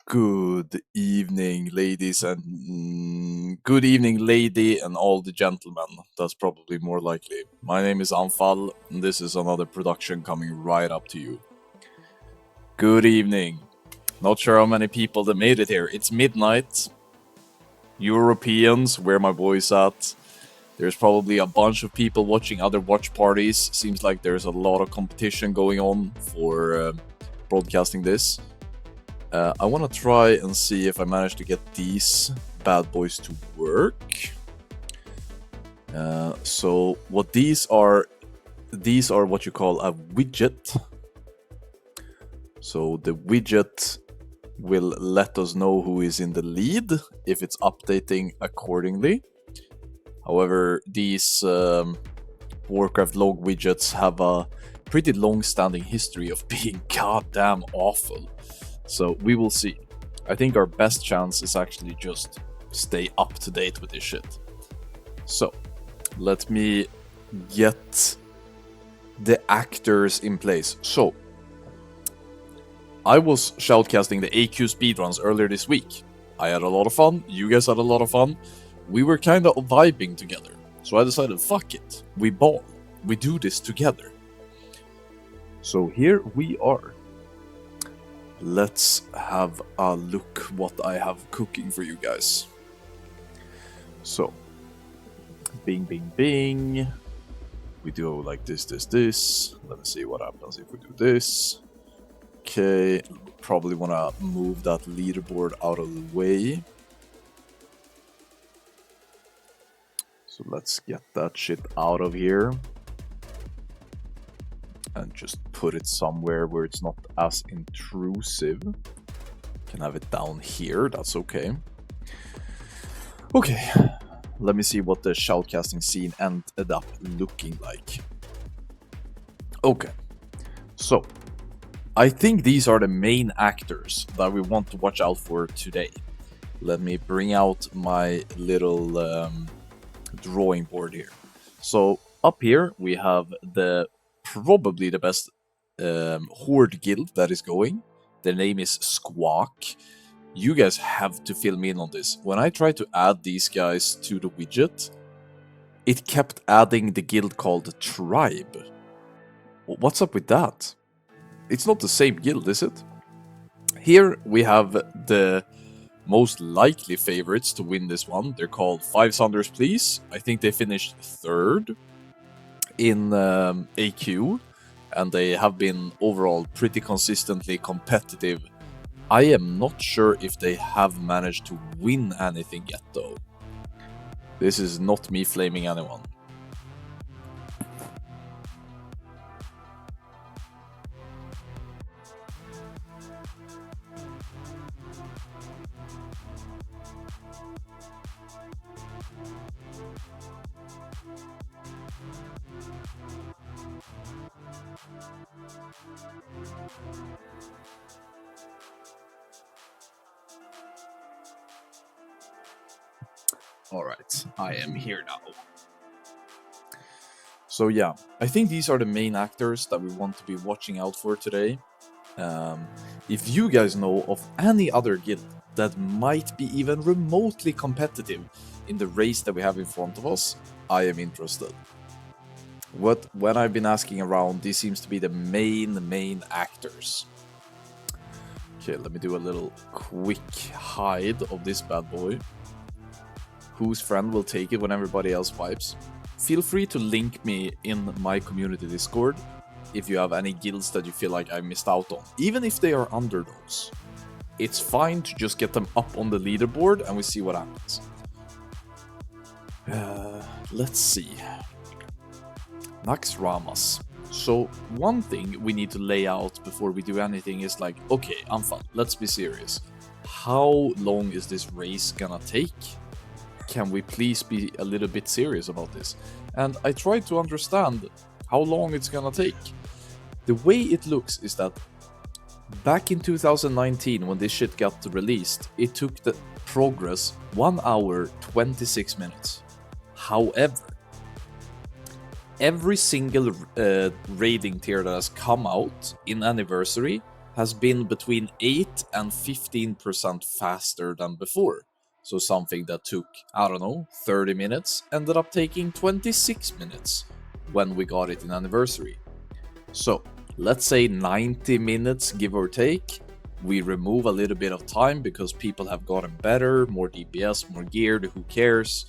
Good evening, ladies and good evening, lady, and all the gentlemen. That's probably more likely. My name is Anfal, and this is another production coming right up to you. Good evening. Not sure how many people that made it here. It's midnight. Europeans, where my boys at? There's probably a bunch of people watching other watch parties. Seems like there's a lot of competition going on for broadcasting this. I want to try and see if I manage to get these bad boys to work. So what these are what you call a widget. So the widget will let us know who is in the lead if it's updating accordingly. However, these Warcraft log widgets have a pretty long-standing history of being goddamn awful. So we will see. I think our best chance is actually just stay up to date with this shit. So let me get the actors in place. So I was shoutcasting the AQ speedruns earlier this week. I had a lot of fun. You guys had a lot of fun. We were kind of vibing together. So I decided, fuck it. We ball. We do this together. So here we are. Let's have a look what I have cooking for you guys. So, bing, bing, bing. We do like this. Let me see what happens if we do this. Okay, probably want to move that leaderboard out of the way. So let's get that shit out of here. And just put it somewhere where it's not as intrusive. Can have it down here, that's okay. Okay, let me see what the shoutcasting scene ended up looking like. Okay, so I think these are the main actors that we want to watch out for today. Let me bring out my little drawing board here. So up here we have probably the best horde guild that is going. The name is Squawk. You guys have to fill me in on this. When I tried to add these guys to the widget, it kept adding the guild called Tribe. What's up with that? It's not the same guild, is it? Here we have the most likely favorites to win this one. They're called 5 Sunders Please. I think they finished 3rd in AQ, and they have been overall pretty consistently competitive. I am not sure if they have managed to win anything yet, though. This is not me flaming anyone. Alright, I am here now. So yeah, I think these are the main actors that we want to be watching out for today. If you guys know of any other guild that might be even remotely competitive in the race that we have in front of us, I am interested. When I've been asking around, these seems to be the main actors. Okay, let me do a little quick hide of this bad boy. Whose friend will take it when everybody else vibes? Feel free to link me in my community Discord if you have any guilds that you feel like I missed out on, even if they are underdogs. It's fine to just get them up on the leaderboard and we see what happens. Let's see. Naxxramas. So one thing we need to lay out before we do anything is like, okay, Anfal, let's be serious. How long is this race gonna take? Can we please be a little bit serious about this? And I tried to understand how long it's gonna take. The way it looks is that back in 2019, when this shit got released, it took the progress 1 hour 26 minutes. However, every single raiding tier that has come out in Anniversary has been between 8 and 15% faster than before. So something that took, I don't know, 30 minutes ended up taking 26 minutes when we got it in Anniversary. So let's say 90 minutes, give or take. We remove a little bit of time because people have gotten better, more DPS, more geared, who cares?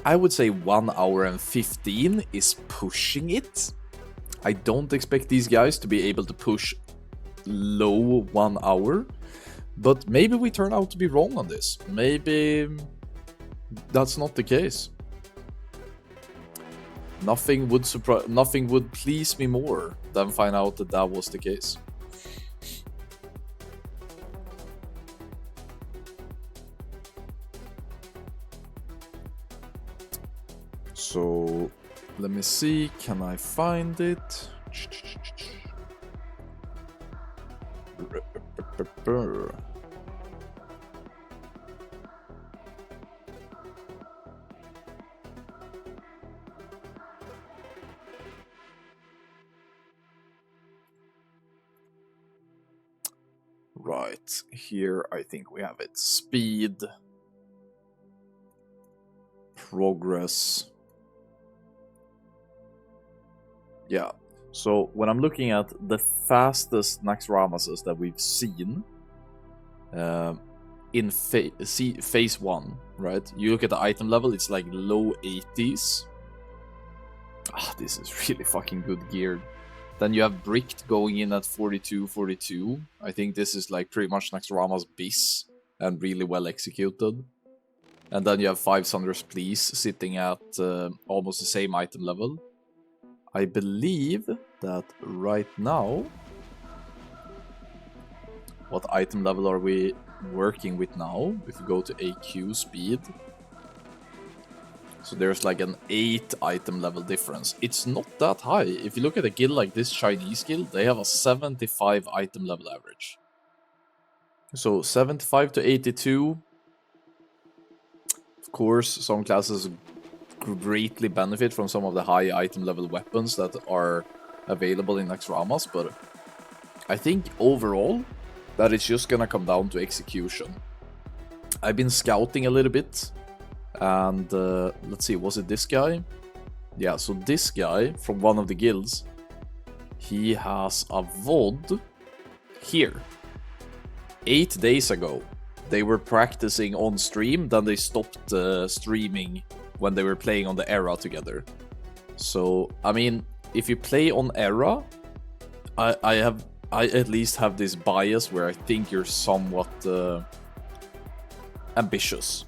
I would say 1 hour and 15 is pushing it. I don't expect these guys to be able to push low 1 hour, but maybe we turn out to be wrong on this. Maybe that's not the case. Nothing would please me more than find out that that was the case. So let me see, can I find it? Right, here I think we have it. Speed, progress. Yeah, so when I'm looking at the fastest Naxxramases that we've seen in phase 1, right? You look at the item level, it's like low 80s. Ah, this is really fucking good geared. Then you have Bricked going in at 42. I think this is like pretty much Naxxramas bis and really well executed. And then you have 500's Please sitting at almost the same item level. I believe that right now, what item level are we working with now? If we go to AQ speed, so there's like an 8 item level difference. It's not that high. If you look at a guild like this Chinese guild, they have a 75 item level average. So 75 to 82. Of course, some classes greatly benefit from some of the high item level weapons that are available in Naxxramas, but I think overall that it's just gonna come down to execution. I've been scouting a little bit, and let's see, was it this guy? Yeah, so this guy from one of the guilds, he has a VOD here. 8 days ago, they were practicing on stream, then they stopped streaming when they were playing on the Era together. So, I mean, if you play on Era, I at least have this bias where I think you're somewhat ambitious.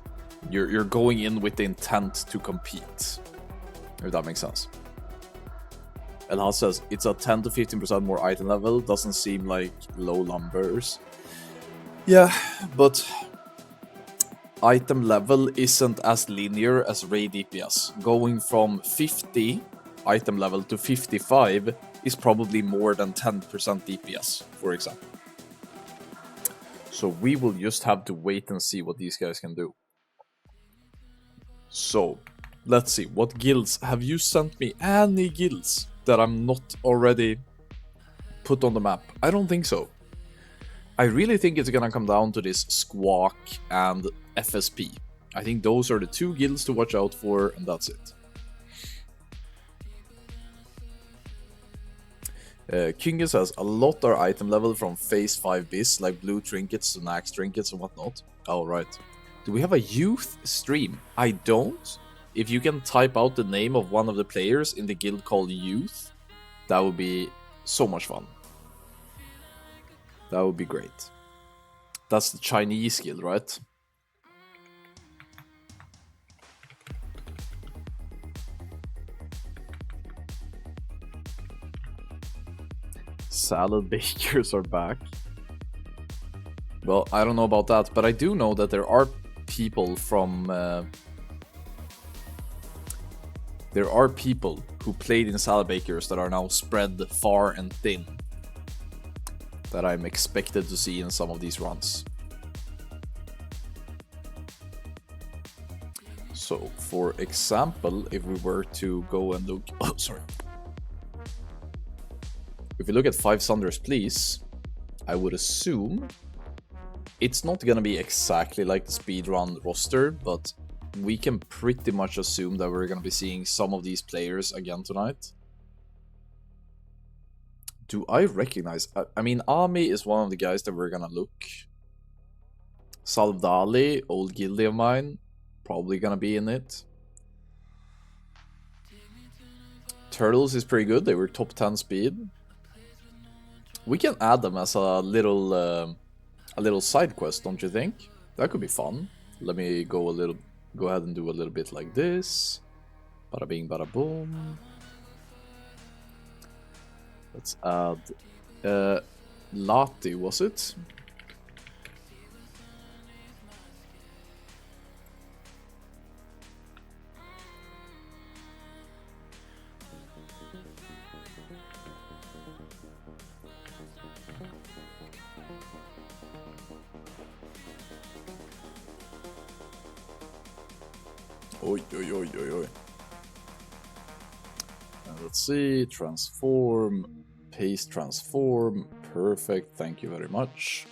You're going in with the intent to compete, if that makes sense. Elhaz says it's a 10 to 15% more item level. Doesn't seem like low numbers. Yeah, but item level isn't as linear as raid DPS. Going from 50 item level to 55 is probably more than 10% DPS, for example. So we will just have to wait and see what these guys can do. So, let's see, what guilds? Have you sent me any guilds that I'm not already put on the map? I don't think so. I really think it's gonna come down to this Squawk and FSP. I think those are the 2 guilds to watch out for, and that's it. Kinga says, a lot are item level from phase 5 bis, like blue trinkets to Nax trinkets and whatnot. Oh, right. Do we have a youth stream? I don't. If you can type out the name of one of the players in the guild called Youth, that would be so much fun. That would be great. That's the Chinese guild, right? Salad bakers are back. Well, I don't know about that, but I do know that there are people from... there are people who played in salad bakers that are now spread far and thin that I'm expected to see in some of these runs. So, for example, if we were to go and look... Oh, sorry. If we look at 5 Sunders Please, I would assume it's not gonna be exactly like the speedrun roster, but we can pretty much assume that we're gonna be seeing some of these players again tonight. Do I recognize... I mean, Ami is one of the guys that we're gonna look. Salvdali, old guildie of mine, probably gonna be in it. Turtles is pretty good, they were top 10 speed. We can add them as a little side quest, don't you think? That could be fun. Let me go ahead and do a little bit like this. Bada bing, bada boom. Let's add Lati, was it? Oi, oi, oi, oi, oi. Let's see, transform, paste transform, perfect, thank you very much.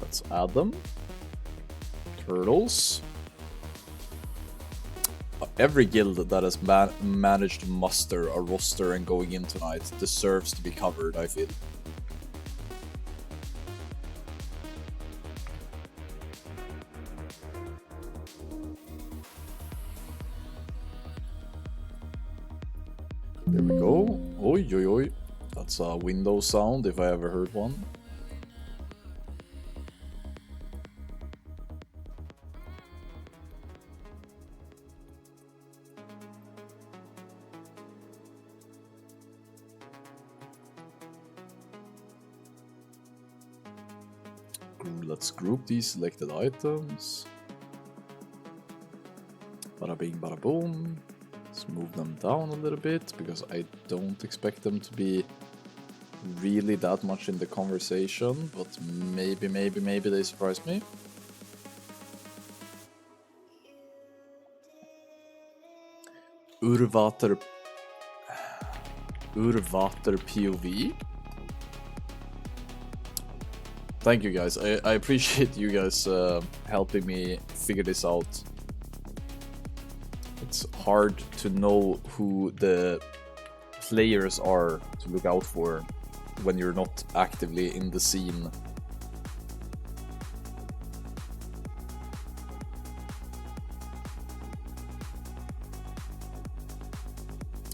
Let's add them. Turtles. Every guild that has managed to muster a roster and going in tonight deserves to be covered, I feel. There we go. Oi, oi, oi. That's a Windows sound if I ever heard one. Let's group these selected items. Bada bing, bada boom. Let's move them down a little bit because I don't expect them to be really that much in the conversation, but maybe they surprise me. Urvater POV. Thank you guys. I appreciate you guys helping me figure this out. It's hard to know who the players are to look out for when you're not actively in the scene.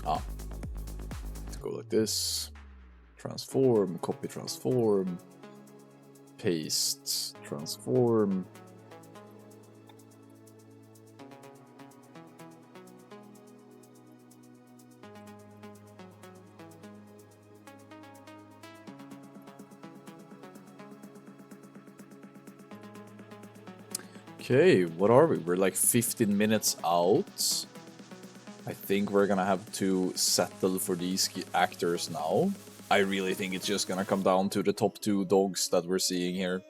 Let's go like this. Transform, copy, transform. Paste, transform. Okay, what are we? We're like 15 minutes out. I think we're gonna have to settle for these actors now. I really think it's just gonna come down to the top 2 dogs that we're seeing here.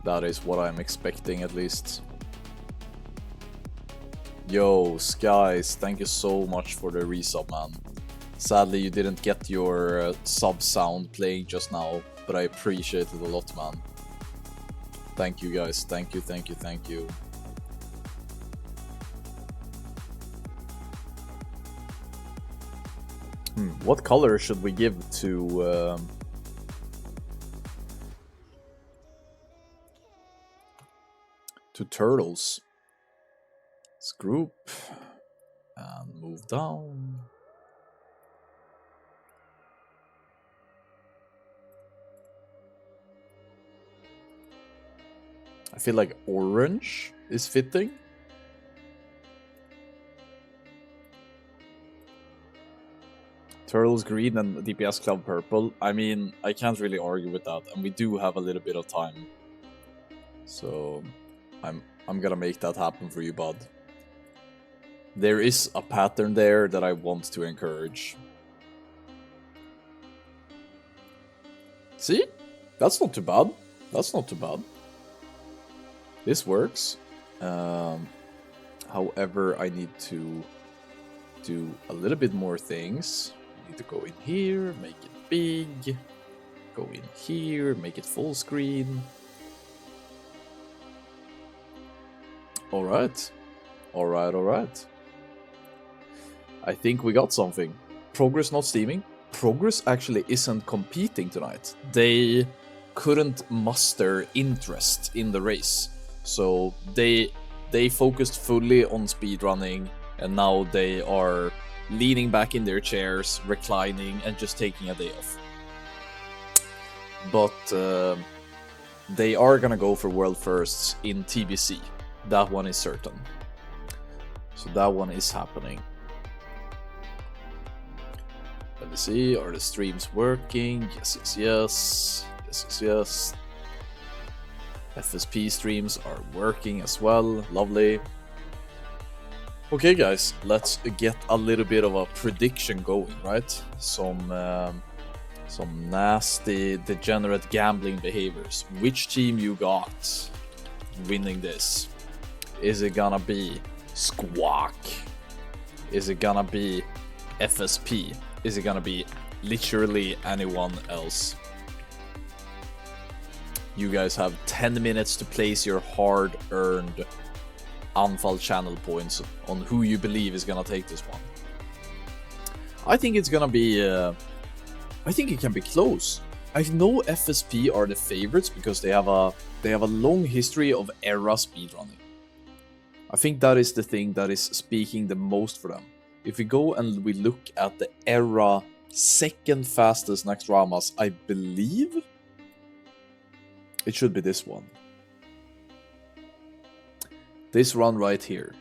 That is what I'm expecting, at least. Yo, Skies, thank you so much for the resub, man. Sadly, you didn't get your sub sound playing just now, but I appreciate it a lot, man. Thank you, guys. Thank you, thank you, thank you. What color should we give to turtles? Let's group and move down. I feel like orange is fitting. Turtles green and DPS Club purple. I mean, I can't really argue with that, and we do have a little bit of time. So I'm gonna make that happen for you, bud. There is a pattern there that I want to encourage. See? That's not too bad. That's not too bad. This works. However, I need to do a little bit more things. I need to go in here, make it big. Go in here, make it full screen. Alright. Alright, alright. I think we got something. Progress not steaming. Progress actually isn't competing tonight. They couldn't muster interest in the race. So they focused fully on speedrunning, and now they are leaning back in their chairs, reclining, and just taking a day off. But they are gonna go for world firsts in TBC. That one is certain. So that one is happening. Let me see, are the streams working? Yes, yes, yes. Yes, yes, yes. FSP streams are working as well. Lovely. Okay, guys, let's get a little bit of a prediction going, right? Some nasty, degenerate gambling behaviors. Which team you got winning this? Is it gonna be Squawk? Is it gonna be FSP? Is it gonna be literally anyone else? You guys have 10 minutes to place your hard-earned Anfall channel points on who you believe is gonna take this one. I think it's gonna be... I think it can be close. I know FSP are the favorites because they have a long history of era speedrunning. I think that is the thing that is speaking the most for them. If we go and we look at the era second fastest Naxxramas, I believe it should be this one. This run right here,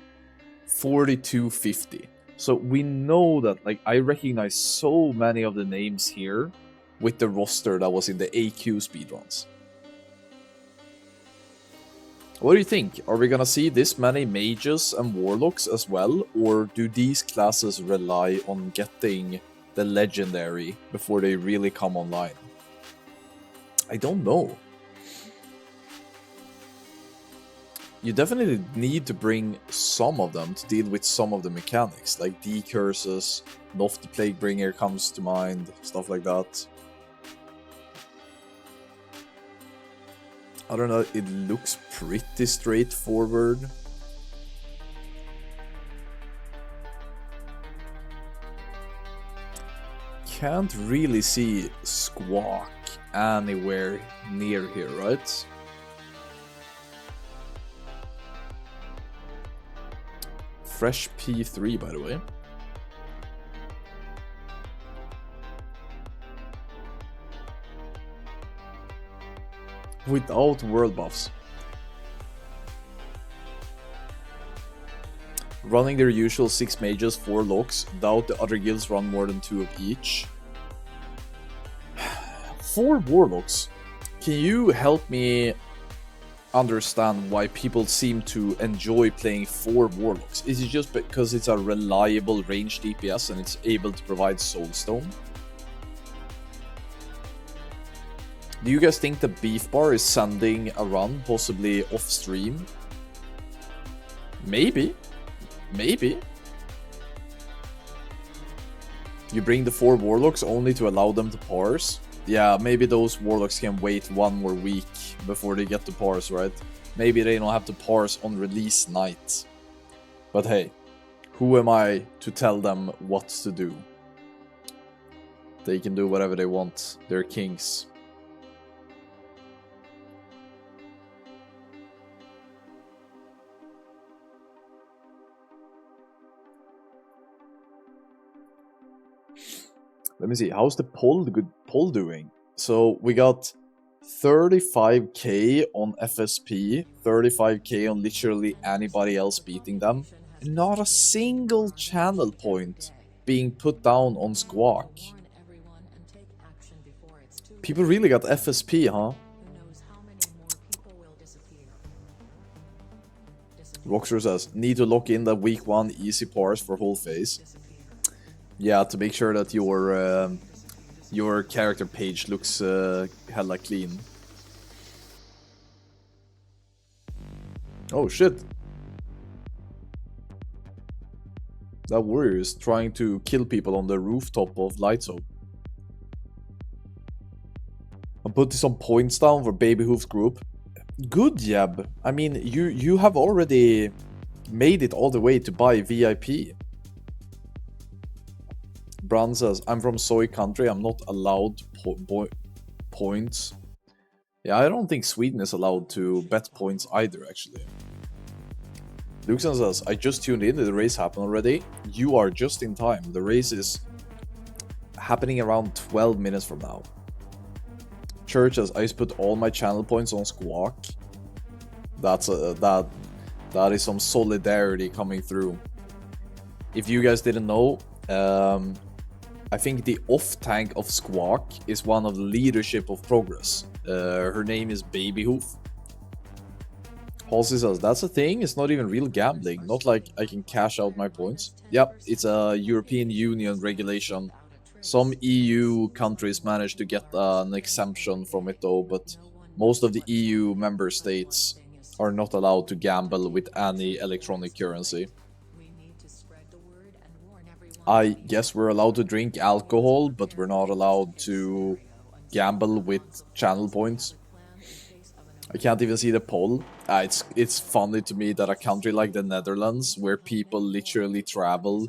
4250. So we know that, like, I recognize so many of the names here with the roster that was in the AQ speedruns. What do you think? Are we gonna see this many mages and warlocks as well, or do these classes rely on getting the legendary before they really come online? I don't know. You definitely need to bring some of them to deal with some of the mechanics, like D-curses, Noth the Plaguebringer comes to mind, stuff like that. I don't know, it looks pretty straightforward. Can't really see Squawk anywhere near here, right? Fresh P3, by the way. Without world buffs. Running their usual 6 mages, 4 locks. Doubt the other guilds run more than 2 of each. 4 warlocks. Can you help me understand why people seem to enjoy playing 4 warlocks? Is it just because it's a reliable range DPS and it's able to provide soulstone? Do you guys think the beef bar is sending a run, possibly off stream? Maybe. Maybe. You bring the 4 warlocks only to allow them to parse? Yeah, maybe those warlocks can wait 1 more week before they get to parse, right? Maybe they don't have to parse on release night. But hey, who am I to tell them what to do? They can do whatever they want. They're kings. Let me see, how's the poll doing? So we got 35k on FSP, 35k on literally anybody else beating them. Not a single channel point being put down on Squawk. People really got FSP, huh? Roxer says, need to lock in the week 1 easy parse for whole phase. Yeah, to make sure that your character page looks hella clean. Oh shit. That warrior is trying to kill people on the rooftop of Lightsoap. I'm putting some points down for Baby Hoof's group. Good, Jeb. I mean, you have already made it all the way to buy VIP. Bran says, I'm from soy country, I'm not allowed points. Yeah, I don't think Sweden is allowed to bet points either, actually. Luxon says, I just tuned in, did the race happen already? You are just in time. The race is happening around 12 minutes from now. Church says, I just put all my channel points on Squawk. That's that is some solidarity coming through. If you guys didn't know, I think the off-tank of Squawk is one of the leadership of Progress. Her name is Baby Hoof. Halsey says, that's a thing, it's not even real gambling, not like I can cash out my points. Yep, it's a European Union regulation. Some EU countries managed to get an exemption from it though, but most of the EU member states are not allowed to gamble with any electronic currency. I guess we're allowed to drink alcohol, but we're not allowed to gamble with channel points. I can't even see the poll. It's funny to me that a country like the Netherlands, where people literally travel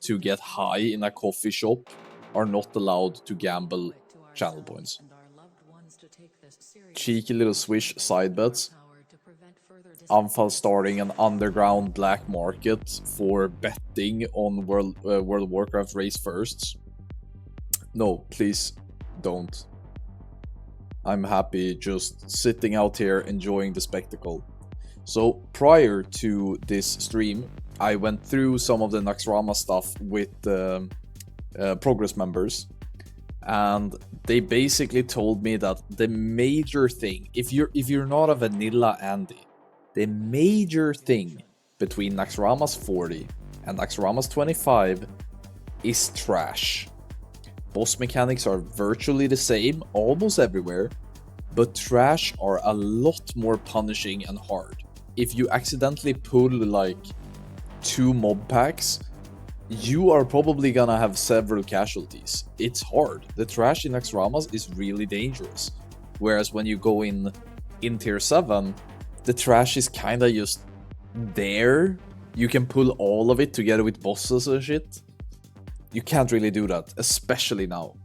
to get high in a coffee shop, are not allowed to gamble channel points. Cheeky little Swish side bets. Anfal starting an underground black market for betting on World of Warcraft race firsts. No, please don't. I'm happy just sitting out here enjoying the spectacle. So prior to this stream, I went through some of the Naxxramas stuff with Progress members, and they basically told me that the major thing, if you're not a vanilla Andy, the major thing between Naxxramas 40 and Naxxramas 25 is trash. Boss mechanics are virtually the same almost everywhere, but trash are a lot more punishing and hard. If you accidentally pull like 2 mob packs, you are probably gonna have several casualties. It's hard. The trash in Naxxramas is really dangerous. Whereas when you go in tier 7, the trash is kinda just there. You can pull all of it together with bosses and shit. You can't really do that, especially now.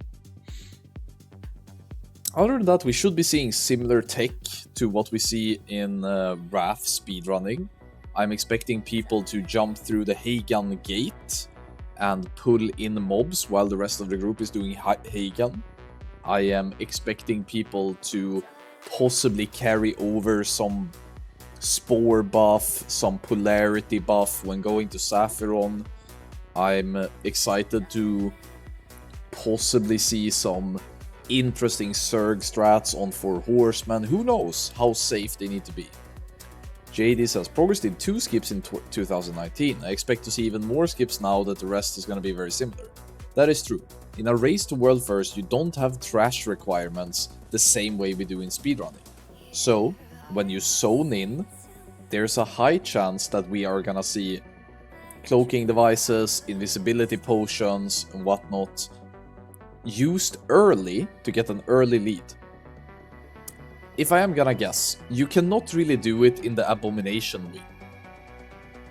Other than that, we should be seeing similar tech to what we see in Wrath speedrunning. I'm expecting people to jump through the Hagan gate and pull in mobs while the rest of the group is doing Hagan. I am expecting people to possibly carry over some Spore buff, some Polarity buff when going to Sapphiron. I'm excited to possibly see some interesting Zerg strats on 4 Horsemen. Who knows how safe they need to be. JD says, Progress did 2 skips in 2019. I expect to see even more skips now that the rest is going to be very similar. That is true. In a race to world first, you don't have trash requirements the same way we do in speedrunning. So, when you zone in, there's a high chance that we are gonna see cloaking devices, invisibility potions, and whatnot used early to get an early lead. If I am gonna guess, you cannot really do it in the Abomination wing.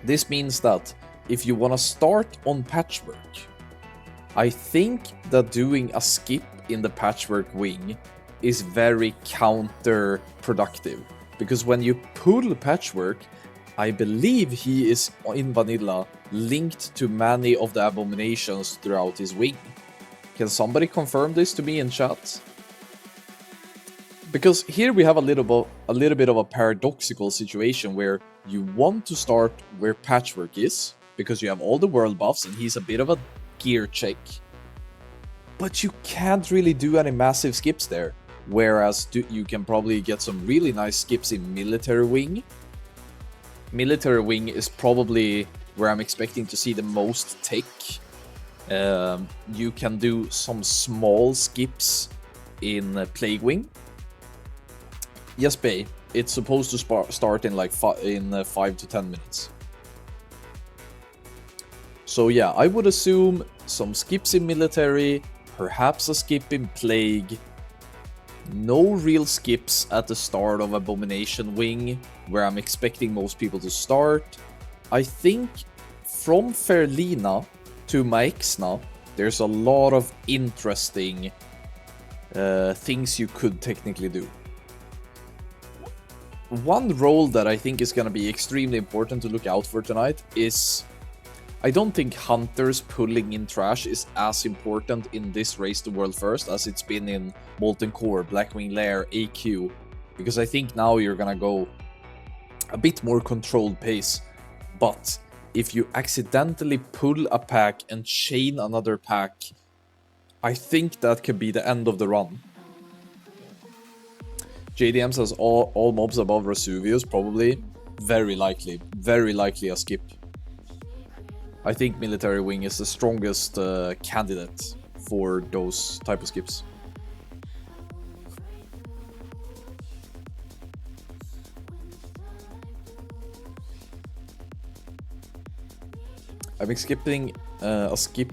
This means that if you wanna start on Patchwork, I think that doing a skip in the Patchwork wing is very counterproductive. Because when you pull Patchwork, I believe he is in vanilla linked to many of the abominations throughout his wing. Can somebody confirm this to me in chat? Because here we have a little bit of a paradoxical situation where you want to start where Patchwork is, because you have all the world buffs and he's a bit of a gear check, but you can't really do any massive skips there. Whereas you can probably get some really nice skips in Military Wing. Military Wing is probably where I'm expecting to see the most tech. You can do some small skips in Plague Wing. Yes, Bay. It's supposed to start in like 5 to 10 minutes. So yeah, I would assume some skips in Military, perhaps a skip in Plague. No real skips at the start of Abomination Wing, where I'm expecting most people to start. I think from Ferlina to Naxxramas, there's a lot of interesting things you could technically do. One role that I think is going to be extremely important to look out for tonight is... I don't think Hunters pulling in trash is as important in this Race to World First as it's been in Molten Core, Blackwing Lair, AQ. Because I think now you're gonna go a bit more controlled pace. But if you accidentally pull a pack and chain another pack, I think that could be the end of the run. JDM says all mobs above Vesuvius, probably. Very likely a skip. I think Military Wing is the strongest candidate for those type of skips. I've been skipping a skip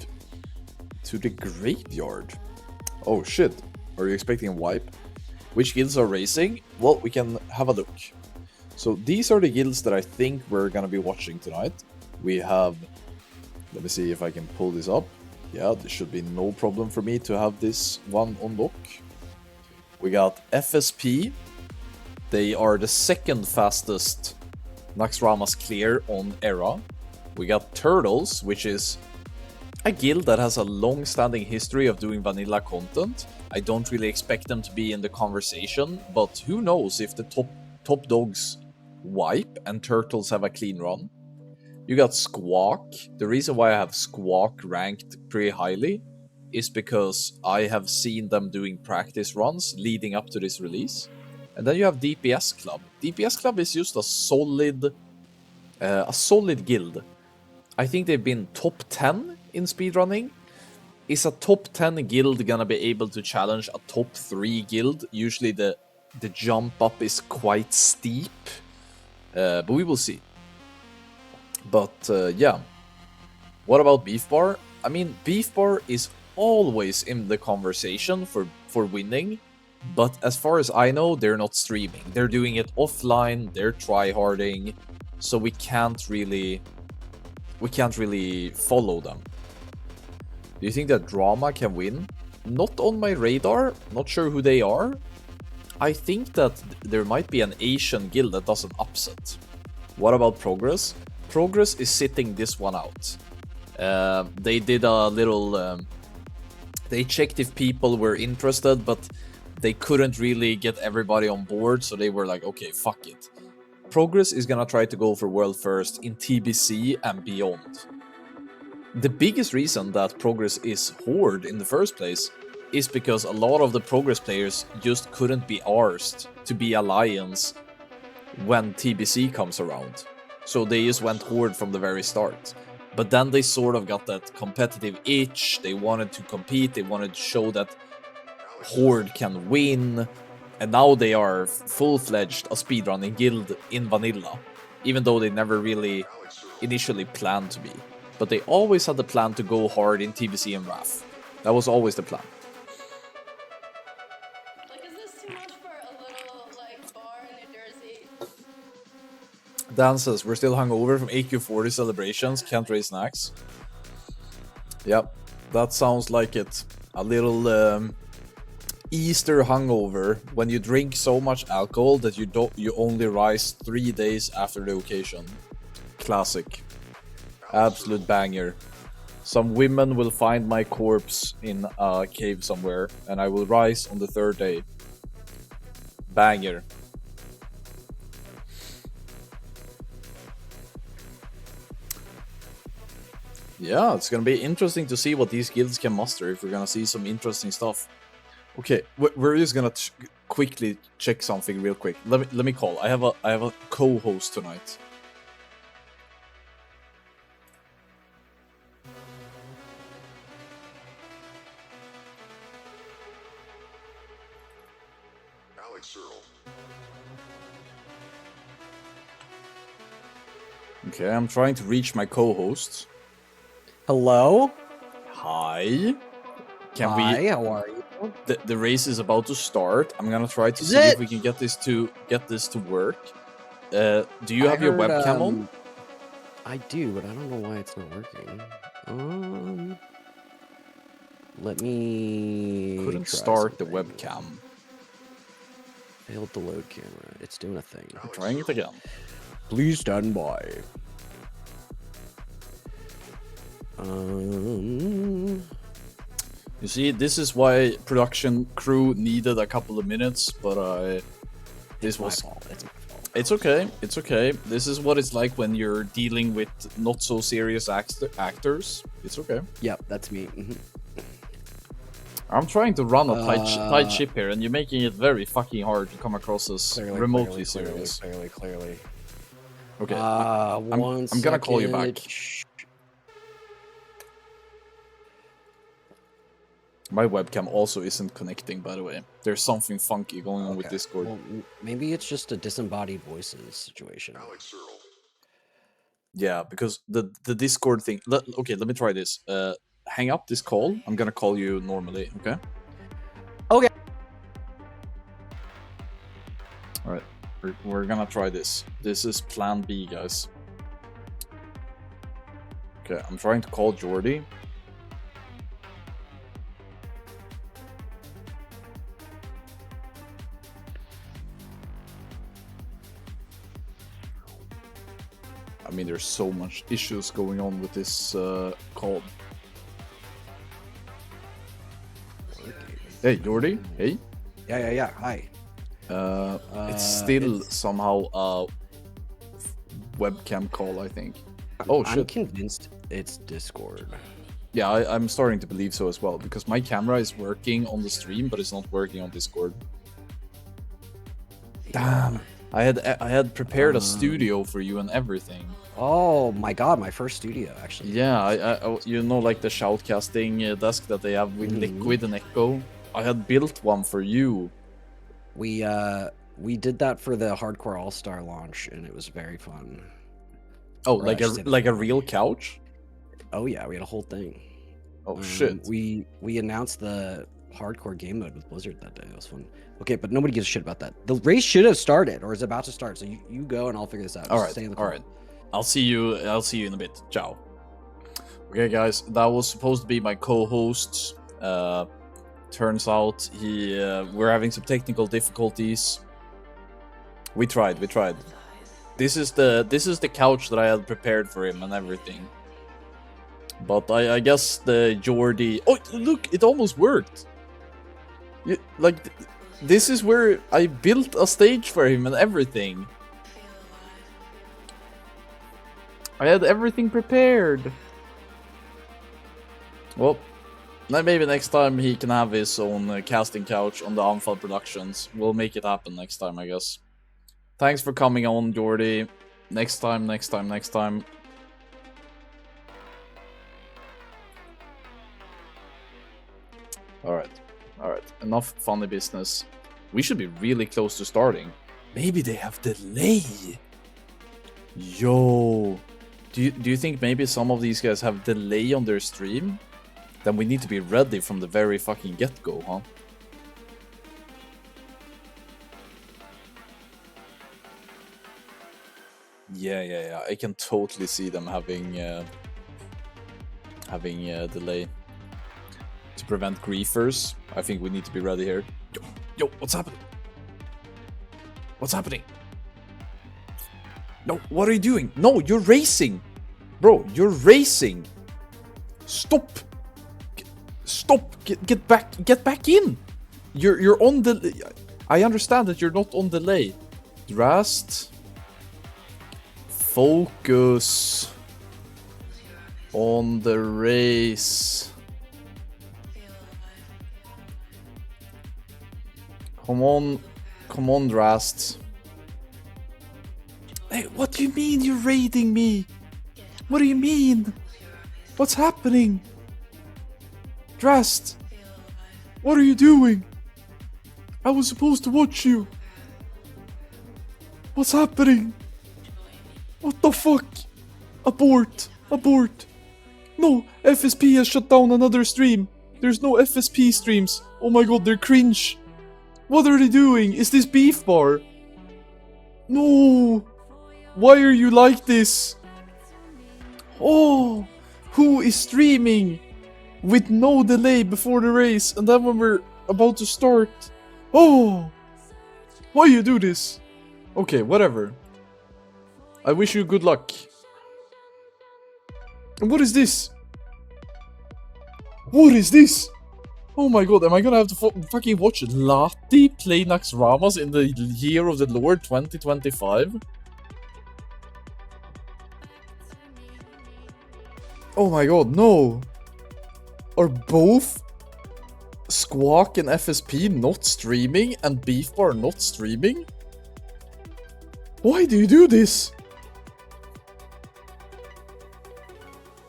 to the graveyard. Oh shit, are you expecting a wipe? Which guilds are racing? Well, we can have a look. So these are the guilds that I think we're gonna be watching tonight. We have... Let me see if I can pull this up. Yeah, there should be no problem for me to have this one on lock. We got FSP. They are the second fastest Naxxramas clear on Era. We got Turtles, which is a guild that has a long-standing history of doing vanilla content. I don't really expect them to be in the conversation, but who knows if the top dogs wipe and Turtles have a clean run. You got Squawk. The reason why I have Squawk ranked pretty highly is because I have seen them doing practice runs leading up to this release. And then you have DPS Club. DPS Club is just a solid guild. I think they've been top 10 in speedrunning. Is a top 10 guild gonna be able to challenge a top 3 guild? Usually the jump up is quite steep, but we will see. But yeah, what about Beef Bar? I mean, Beef Bar is always in the conversation for winning, but as far as I know, they're not streaming. They're doing it offline, they're tryharding, so we can't really follow them. Do you think that Drama can win? Not on my radar, not sure who they are. I think that there might be an Asian guild that does an upset. What about Progress? Progress is sitting this one out. They did a little... they checked if people were interested, but they couldn't really get everybody on board, so they were like, okay, fuck it. Progress is gonna try to go for World First in TBC and beyond. The biggest reason that Progress is Horde in the first place is because a lot of the Progress players just couldn't be arsed to be Alliance when TBC comes around. So they just went Horde from the very start. But then they sort of got that competitive itch, they wanted to compete, they wanted to show that Horde can win, and now they are full-fledged a speedrunning guild in vanilla, even though they never really initially planned to be. But they always had the plan to go hard in TBC and RAF. That was always the plan. Like, is this too much for a little, like, bar in New Jersey? Dan says, we're still hungover from AQ40 celebrations, can't raise snacks. Yep, that sounds like it. A little Easter hangover, when you drink so much alcohol that you only rise 3 days after the occasion. Classic. Absolute banger. Some women will find my corpse in a cave somewhere, and I will rise on the 3rd day. Banger. Yeah, it's gonna be interesting to see what these guilds can muster, if we're gonna see some interesting stuff. Okay, we're just gonna quickly check something real quick. Let me call. I have a co-host tonight. Okay, I'm trying to reach my co-host. Hello? Hi. Hi, how are you? The race is about to start. I'm gonna try to see if we can get this to work. Do you have your webcam on? I do, but I don't know why it's not working. Let me. Couldn't try start the something. webcam. Failed to load camera. It's doing a thing. I'm trying it again. Please stand by. You see, this is why production crew needed a couple of minutes, but this was. My fault. It's my fault. It's okay. It's okay. This is what it's like when you're dealing with not so serious actors. It's okay. Yep, that's me. I'm trying to run a tight ship here, and you're making it very fucking hard to come across as remotely serious. Clearly. Okay, I'm gonna call you back. My webcam also isn't connecting, by the way. There's something funky going on with Discord. Well, maybe it's just a disembodied voices situation. Yeah, because the Discord thing. Okay, let me try this. Hang up this call. I'm gonna call you normally. Okay. Okay. All right. We're gonna try this. This is Plan B, guys. Okay, I'm trying to call Jordy. I mean, there's so much issues going on with this call. Hey, Jordy. Hey. Yeah. Hi. It's still somehow a webcam call, I think. Oh shit! I'm convinced it's Discord. Yeah, I'm starting to believe so as well, because my camera is working on the stream, but it's not working on Discord. Damn! I had prepared a studio for you and everything. Oh my god, my first studio actually. Yeah, I you know, like the shoutcasting desk that they have with Liquid and Echo. I had built one for you. We did that for the Hardcore All-Star launch, and it was very fun. Oh, like a real couch? Oh yeah, we had a whole thing. Oh shit. We announced the hardcore game mode with Blizzard that day. It was fun. Okay, but nobody gives a shit about that. The race should have started or is about to start. So you go and I'll figure this out. All right. All right. I'll see you in a bit. Ciao. Okay, guys, that was supposed to be my co-host. Turns out we're having some technical difficulties. We tried. This is the couch that I had prepared for him and everything. But I guess the Jordy. Oh, look! It almost worked. This is where I built a stage for him and everything. I had everything prepared. Well, maybe next time he can have his own casting couch on the Anfall Productions. We'll make it happen next time, I guess. Thanks for coming on, Jordy. Next time. Alright. Enough funny business. We should be really close to starting. Maybe they have delay. Yo. Do you think maybe some of these guys have delay on their stream? Then we need to be ready from the very fucking get-go, huh? Yeah. I can totally see them having delay. To prevent griefers, I think we need to be ready here. Yo, what's happening? What's happening? No, what are you doing? No, you're racing! Bro, you're racing! Stop! Stop! Get back in! You're on the... I understand that you're not on delay. Drast. Focus on the race. Come on, Drast. Hey, what do you mean you're raiding me? What do you mean? What's happening? Drast, what are you doing? I was supposed to watch you. What's happening? What the fuck? Abort. No, FSP has shut down another stream. There's no FSP streams. Oh my god, they're cringe. What are they doing? Is this beef bar? No. Why are you like this? Oh, who is streaming with no delay before the race and then when we're about to start? Oh, why you do this? Okay, whatever. I wish you good luck. And what is this? What is this? Oh my god, am I gonna have to fucking watch Lati play Naxxramas in the year of the Lord 2025? Oh my god, no. Are both Squawk and FSP not streaming and Beef Bar not streaming? Why do you do this?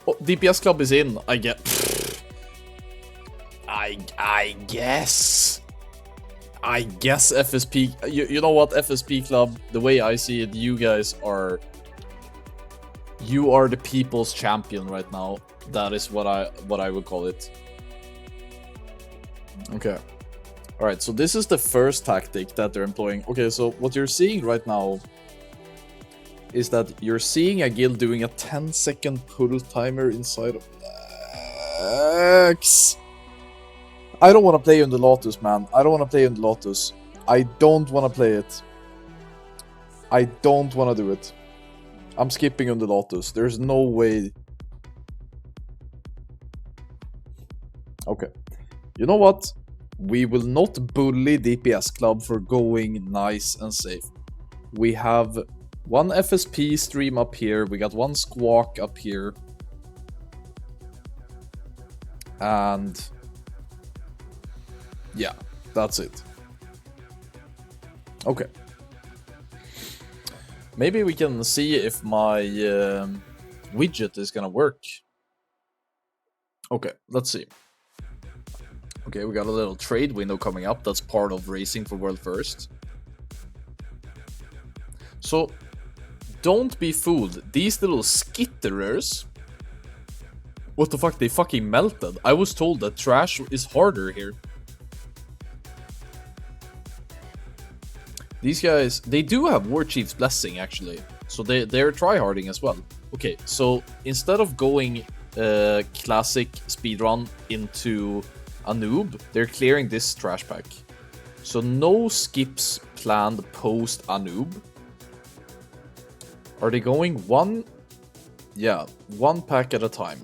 Oh, DPS Club is in, I get. I guess. I guess FSP. You know what, FSP Club? The way I see it, you guys are. You are the people's champion right now. That is what I would call it. Okay. Alright, so this is the first tactic that they're employing. Okay, so what you're seeing right now is that you're seeing a guild doing a 10-second pull timer inside of X. I don't want to play on the Lotus, man. I don't want to play on the Lotus. I don't want to play it. I don't want to do it. I'm skipping on the Lotus. There's no way. Okay. You know what? We will not bully DPS Club for going nice and safe. We have one FSP stream up here. We got one Squawk up here. And yeah, that's it. Okay. Maybe we can see if my widget is gonna work. Okay, let's see. Okay, we got a little trade window coming up. That's part of racing for World First. So, don't be fooled. These little skitterers... What the fuck? They fucking melted. I was told that trash is harder here. These guys, they do have War Chief's Blessing, actually. So they're tryharding as well. Okay, so instead of going classic speedrun into a noob, they're clearing this trash pack. So no skips planned post a noob. Are they going one? Yeah, one pack at a time.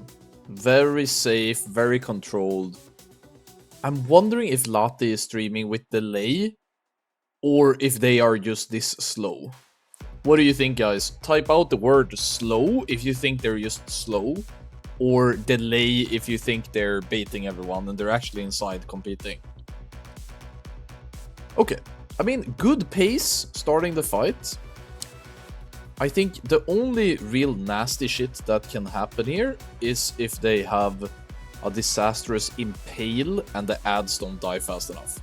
Very safe, very controlled. I'm wondering if Latte is streaming with delay or if they are just this slow. What do you think, guys? Type out the word slow if you think they're just slow, or delay if you think they're baiting everyone and they're actually inside competing. Okay, I mean, good pace starting the fight. I think the only real nasty shit that can happen here is if they have a disastrous impale and the ads don't die fast enough.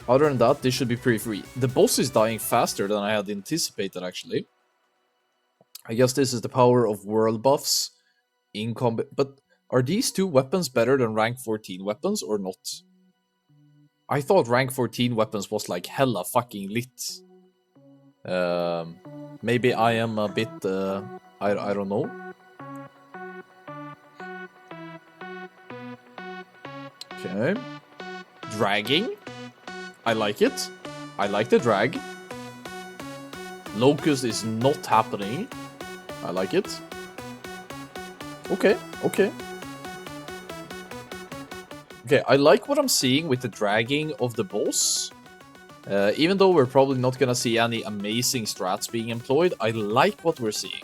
Other than that, this should be pretty free. The boss is dying faster than I had anticipated, actually. I guess this is the power of world buffs in combat. But are these two weapons better than rank 14 weapons or not? I thought rank 14 weapons was like hella fucking lit. Maybe I am a bit, I don't know. Okay. Dragging. I like it. I like the drag. Locust is not happening. I like it. Okay, okay. Okay, I like what I'm seeing with the dragging of the boss. Even though we're probably not gonna see any amazing strats being employed, I like what we're seeing.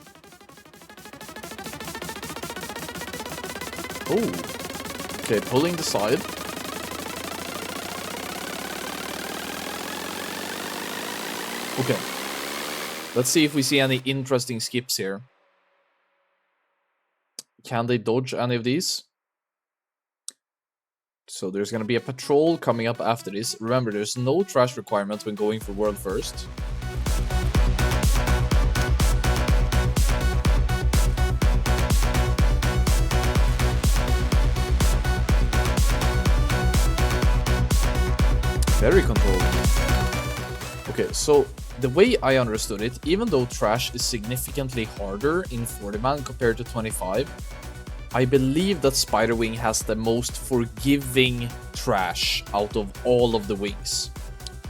Oh. Okay, pulling the side. Okay. Let's see if we see any interesting skips here. Can they dodge any of these? So there's gonna be a patrol coming up after this. Remember, there's no trash requirement when going for world first. Very controlled. Okay, so the way I understood it, even though trash is significantly harder in 40-man compared to 25, I believe that Spiderwing has the most forgiving trash out of all of the wings.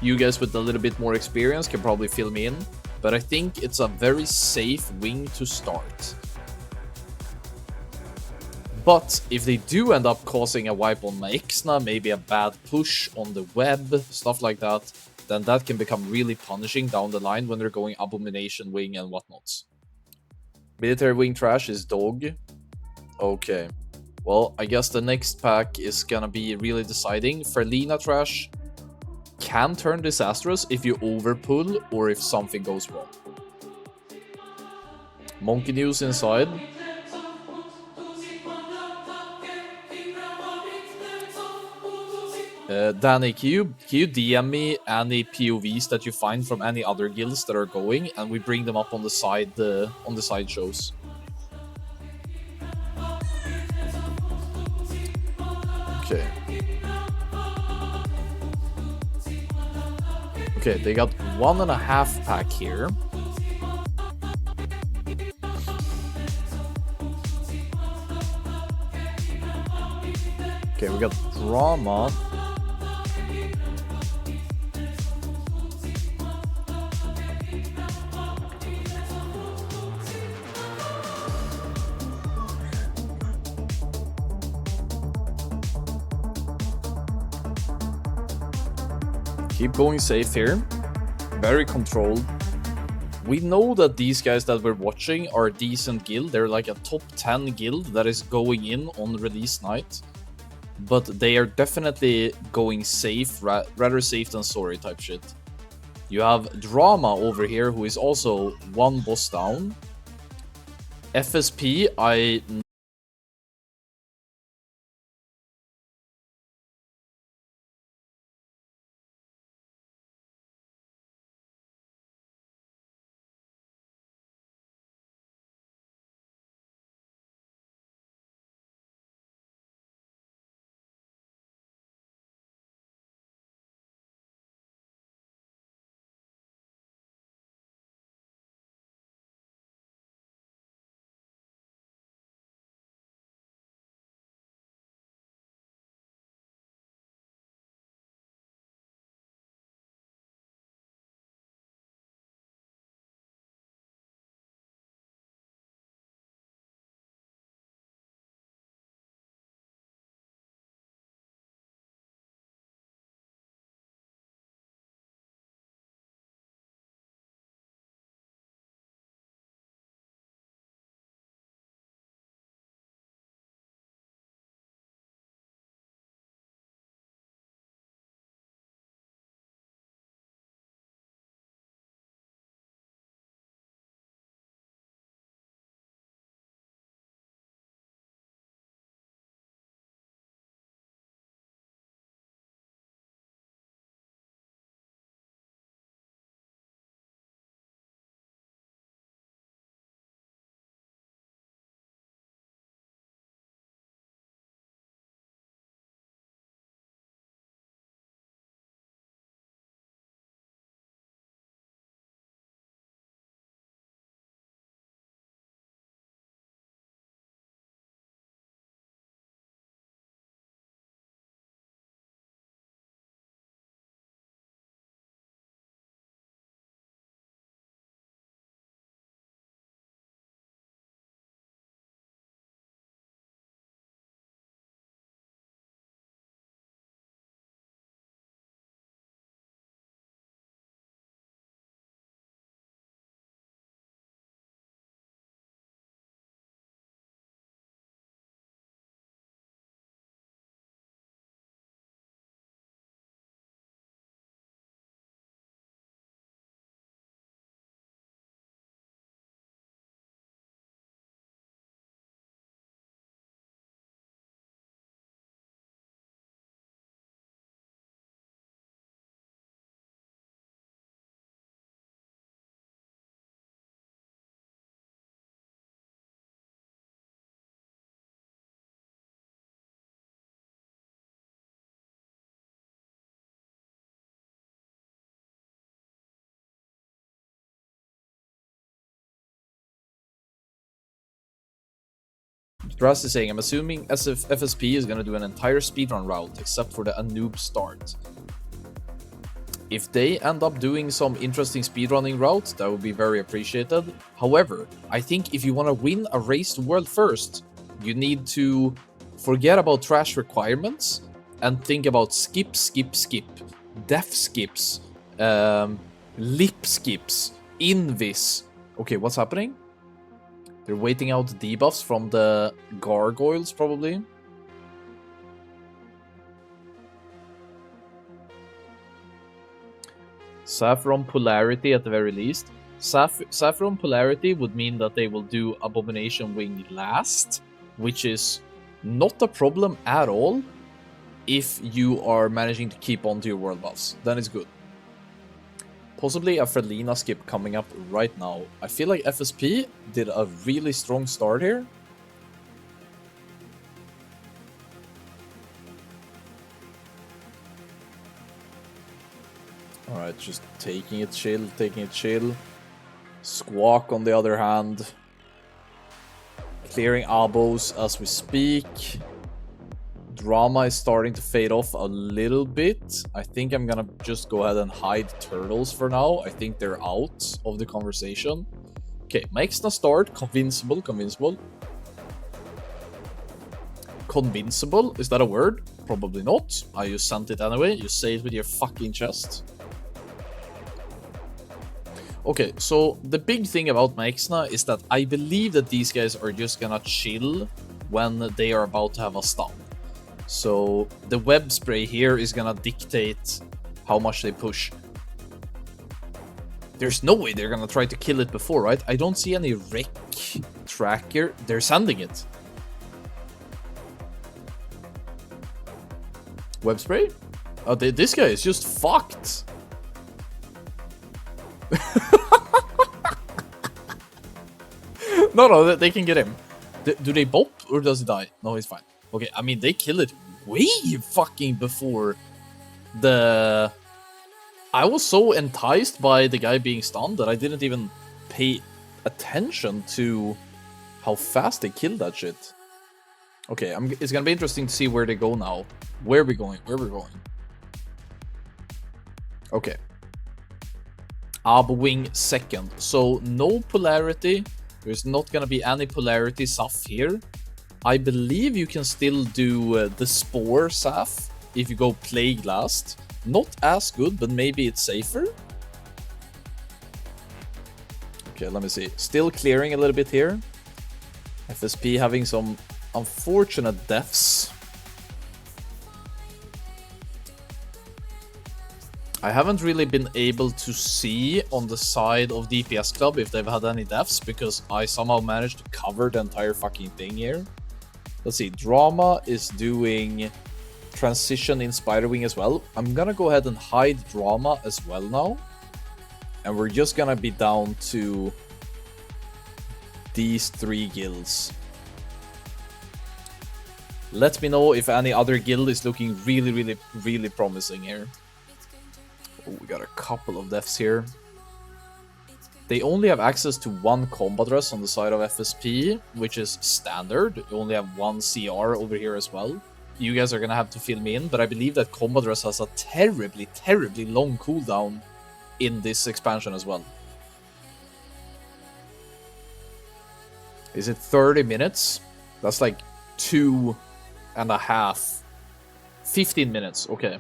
You guys with a little bit more experience can probably fill me in, but I think it's a very safe wing to start. But if they do end up causing a wipe on Naxxramas, maybe a bad push on the web, stuff like that, then that can become really punishing down the line when they're going Abomination Wing and whatnot. Military Wing trash is dog. Okay. Well, I guess the next pack is gonna be really deciding. Ferlina trash can turn disastrous if you overpull or if something goes wrong. Monkey News inside. Danny, can you DM me any POVs that you find from any other guilds that are going, and we bring them up on the side shows. Okay. Okay, they got 1.5 pack here. Okay, we got Drama. Keep going safe here. Very controlled. We know that these guys that we're watching are a decent guild. They're like a top 10 guild that is going in on release night. But they are definitely going safe, rather safe than sorry type shit. You have Drama over here, who is also one boss down. FSP, I Drast is saying, I'm assuming FSP is gonna do an entire speedrun route except for the noob start. If they end up doing some interesting speedrunning routes, that would be very appreciated. However, I think if you want to win a race to world first, you need to forget about trash requirements and think about skip, death skips, lip skips, invis. Okay, what's happening? They're waiting out debuffs from the gargoyles, probably. Saffron Polarity at the very least. Saffron Polarity would mean that they will do Abomination Wing last, which is not a problem at all if you are managing to keep on to your world buffs. Then it's good. Possibly a Felina skip coming up right now. I feel like FSP did a really strong start here. Alright, just taking it chill. Squawk on the other hand. Clearing abos as we speak. Drama is starting to fade off a little bit. I think I'm gonna just go ahead and hide turtles for now. I think they're out of the conversation. Okay, Naxxramas start. Convincible. Convincible? Is that a word? Probably not. I just sent it anyway. You say it with your fucking chest. Okay, so the big thing about Naxxramas is that I believe that these guys are just gonna chill when they are about to have a stun. So the web spray here is gonna dictate how much they push. There's no way they're gonna try to kill it before, right? I don't see any wreck tracker. They're sending it. Web spray? Oh, this guy is just fucked. No, they can get him. Do they bop or does he die? No, he's fine. Okay, I mean, they kill it way fucking before the... I was so enticed by the guy being stunned that I didn't even pay attention to how fast they killed that shit. Okay, it's gonna be interesting to see where they go now. Where are we going? Okay. Abwing second. So, no polarity. There's not gonna be any polarity Saf here. I believe you can still do the Spore Saf if you go Plague last. Not as good, but maybe it's safer. Okay, let me see. Still clearing a little bit here. FSP having some unfortunate deaths. I haven't really been able to see on the side of DPS Club if they've had any deaths, because I somehow managed to cover the entire fucking thing here. Let's see, Drama is doing transition in Spiderwing as well. I'm gonna go ahead and hide Drama as well now. And we're just gonna be down to these 3 guilds. Let me know if any other guild is looking really promising here. Oh, we got a couple of deaths here. They only have access to 1 combat rest on the side of FSP, which is standard. You only have 1 CR over here as well. You guys are gonna have to fill me in, but I believe that combat rest has a terribly long cooldown in this expansion as well. Is it 30 minutes? That's like 2.5. 15 minutes, okay.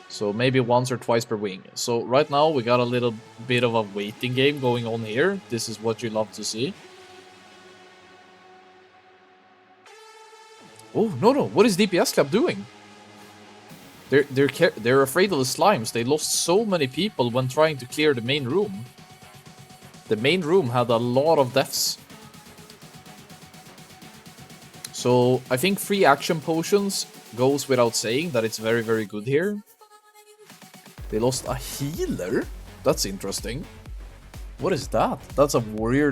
So maybe once or twice per wing. So right now we got a little bit of a waiting game going on here. This is what you love to see. Oh, no. What is DPS Club doing? They're afraid of the slimes. They lost so many people when trying to clear the main room. The main room had a lot of deaths. So I think free action potions goes without saying that it's very good here. They lost a healer? That's interesting. What is that? That's a warrior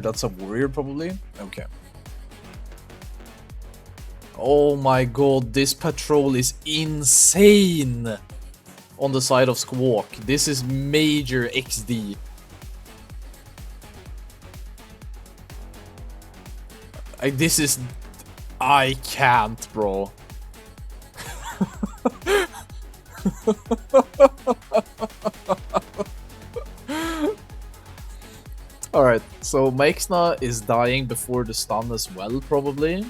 probably? Okay. Oh my god, this patrol is insane! On the side of Squawk. This is major XD. This is I can't, bro. Alright, so Meixna is dying before the stun as well, probably.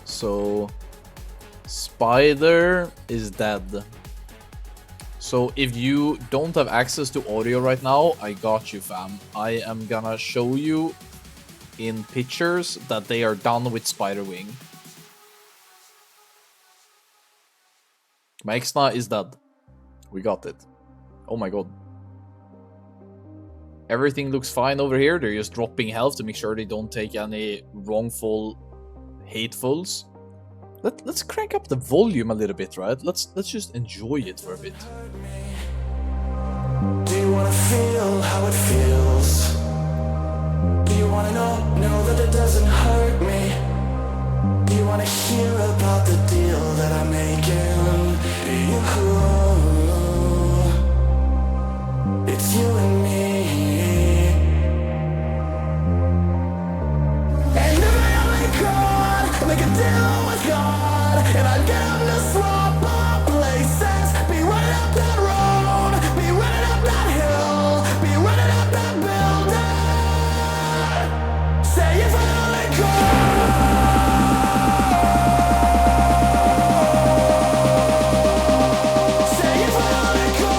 So Spider is dead. So if you don't have access to audio right now, I got you, fam. I am gonna show you in pictures that they are done with Spider Wing. Meixna is dead. We got it. Oh my god. Everything looks fine over here. They're just dropping health to make sure they don't take any wrongful hatefuls. Let's crank up the volume a little bit, right? Let's just enjoy it for a bit. Do you wanna feel how it feels? Do you wanna know that it doesn't hurt me? Do you wanna hear about the deal that I'm making? It's you and me. And if I only could make a deal with God, and I'd get him to swap our places, be running up that road, be running up that hill, be running up that building. Say if I only could. Say if I only could.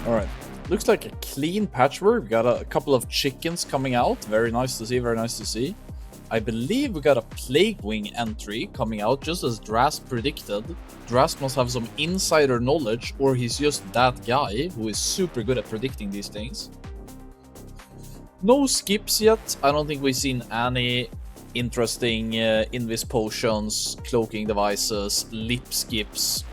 Alright. Looks like a clean patchwork. We got a couple of chickens coming out. Very nice to see, very nice to see. I believe we got a Plague Wing entry coming out, just as Drast predicted. Drast must have some insider knowledge, or he's just that guy who is super good at predicting these things. No skips yet. I don't think we've seen any interesting invis potions, cloaking devices, lip skips.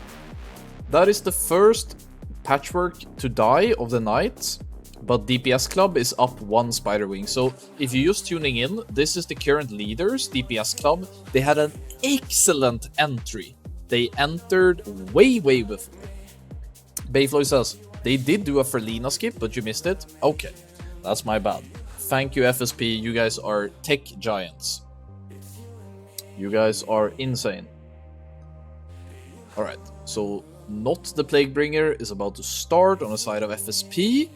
That is the first patchwork to die of the night, but DPS Club is up 1 Spider Wing. So if you're just tuning in, this is the current leaders, DPS Club. They had an excellent entry. They entered way before. Bayfloy says, they did do a Ferlina skip, but you missed it? Okay, that's my bad. Thank you, FSP. You guys are tech giants. You guys are insane. Alright, so not the Plaguebringer is about to start on the side of FSP.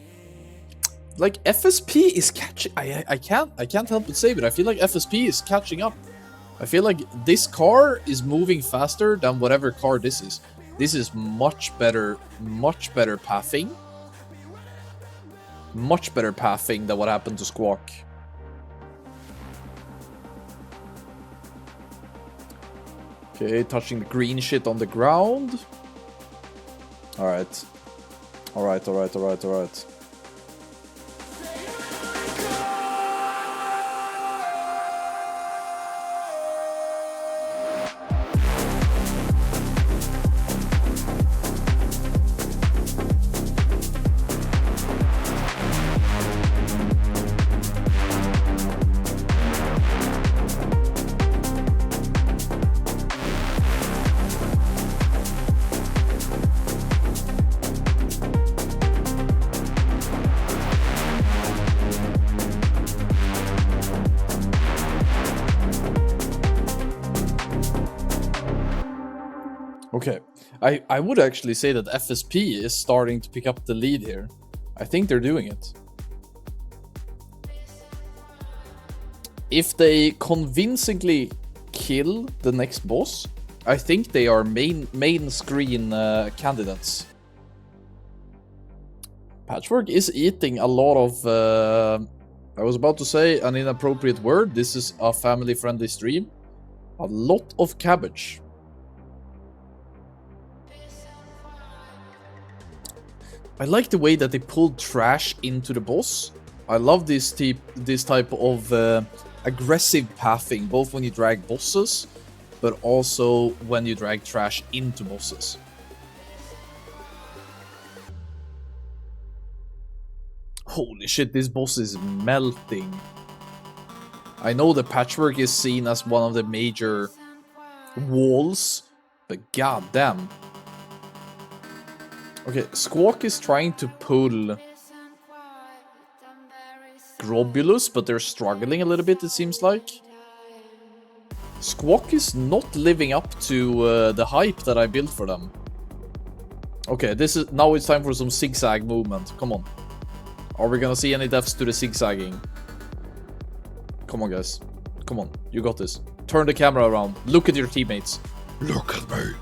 Like, FSP is catching... I can't help but say, but I feel like FSP is catching up. I feel like this car is moving faster than whatever car this is. This is much better pathing. Much better pathing than what happened to Squawk. Okay, touching the green shit on the ground. Alright. Alright. Okay, I would actually say that FSP is starting to pick up the lead here. I think they're doing it. If they convincingly kill the next boss, I think they are main screen candidates. Patchwork is eating a lot of... I was about to say an inappropriate word. This is a family-friendly stream. A lot of cabbage. I like the way that they pulled trash into the boss. I love this type of aggressive pathing, both when you drag bosses, but also when you drag trash into bosses. Holy shit, this boss is melting. I know the patchwork is seen as one of the major walls, but goddamn. Okay, Squawk is trying to pull Grobulus, but they're struggling a little bit, it seems like. Squawk is not living up to the hype that I built for them. Okay, now it's time for some zigzag movement. Come on. Are we gonna see any deaths to the zigzagging? Come on, guys. Come on, you got this. Turn the camera around. Look at your teammates. Look at me.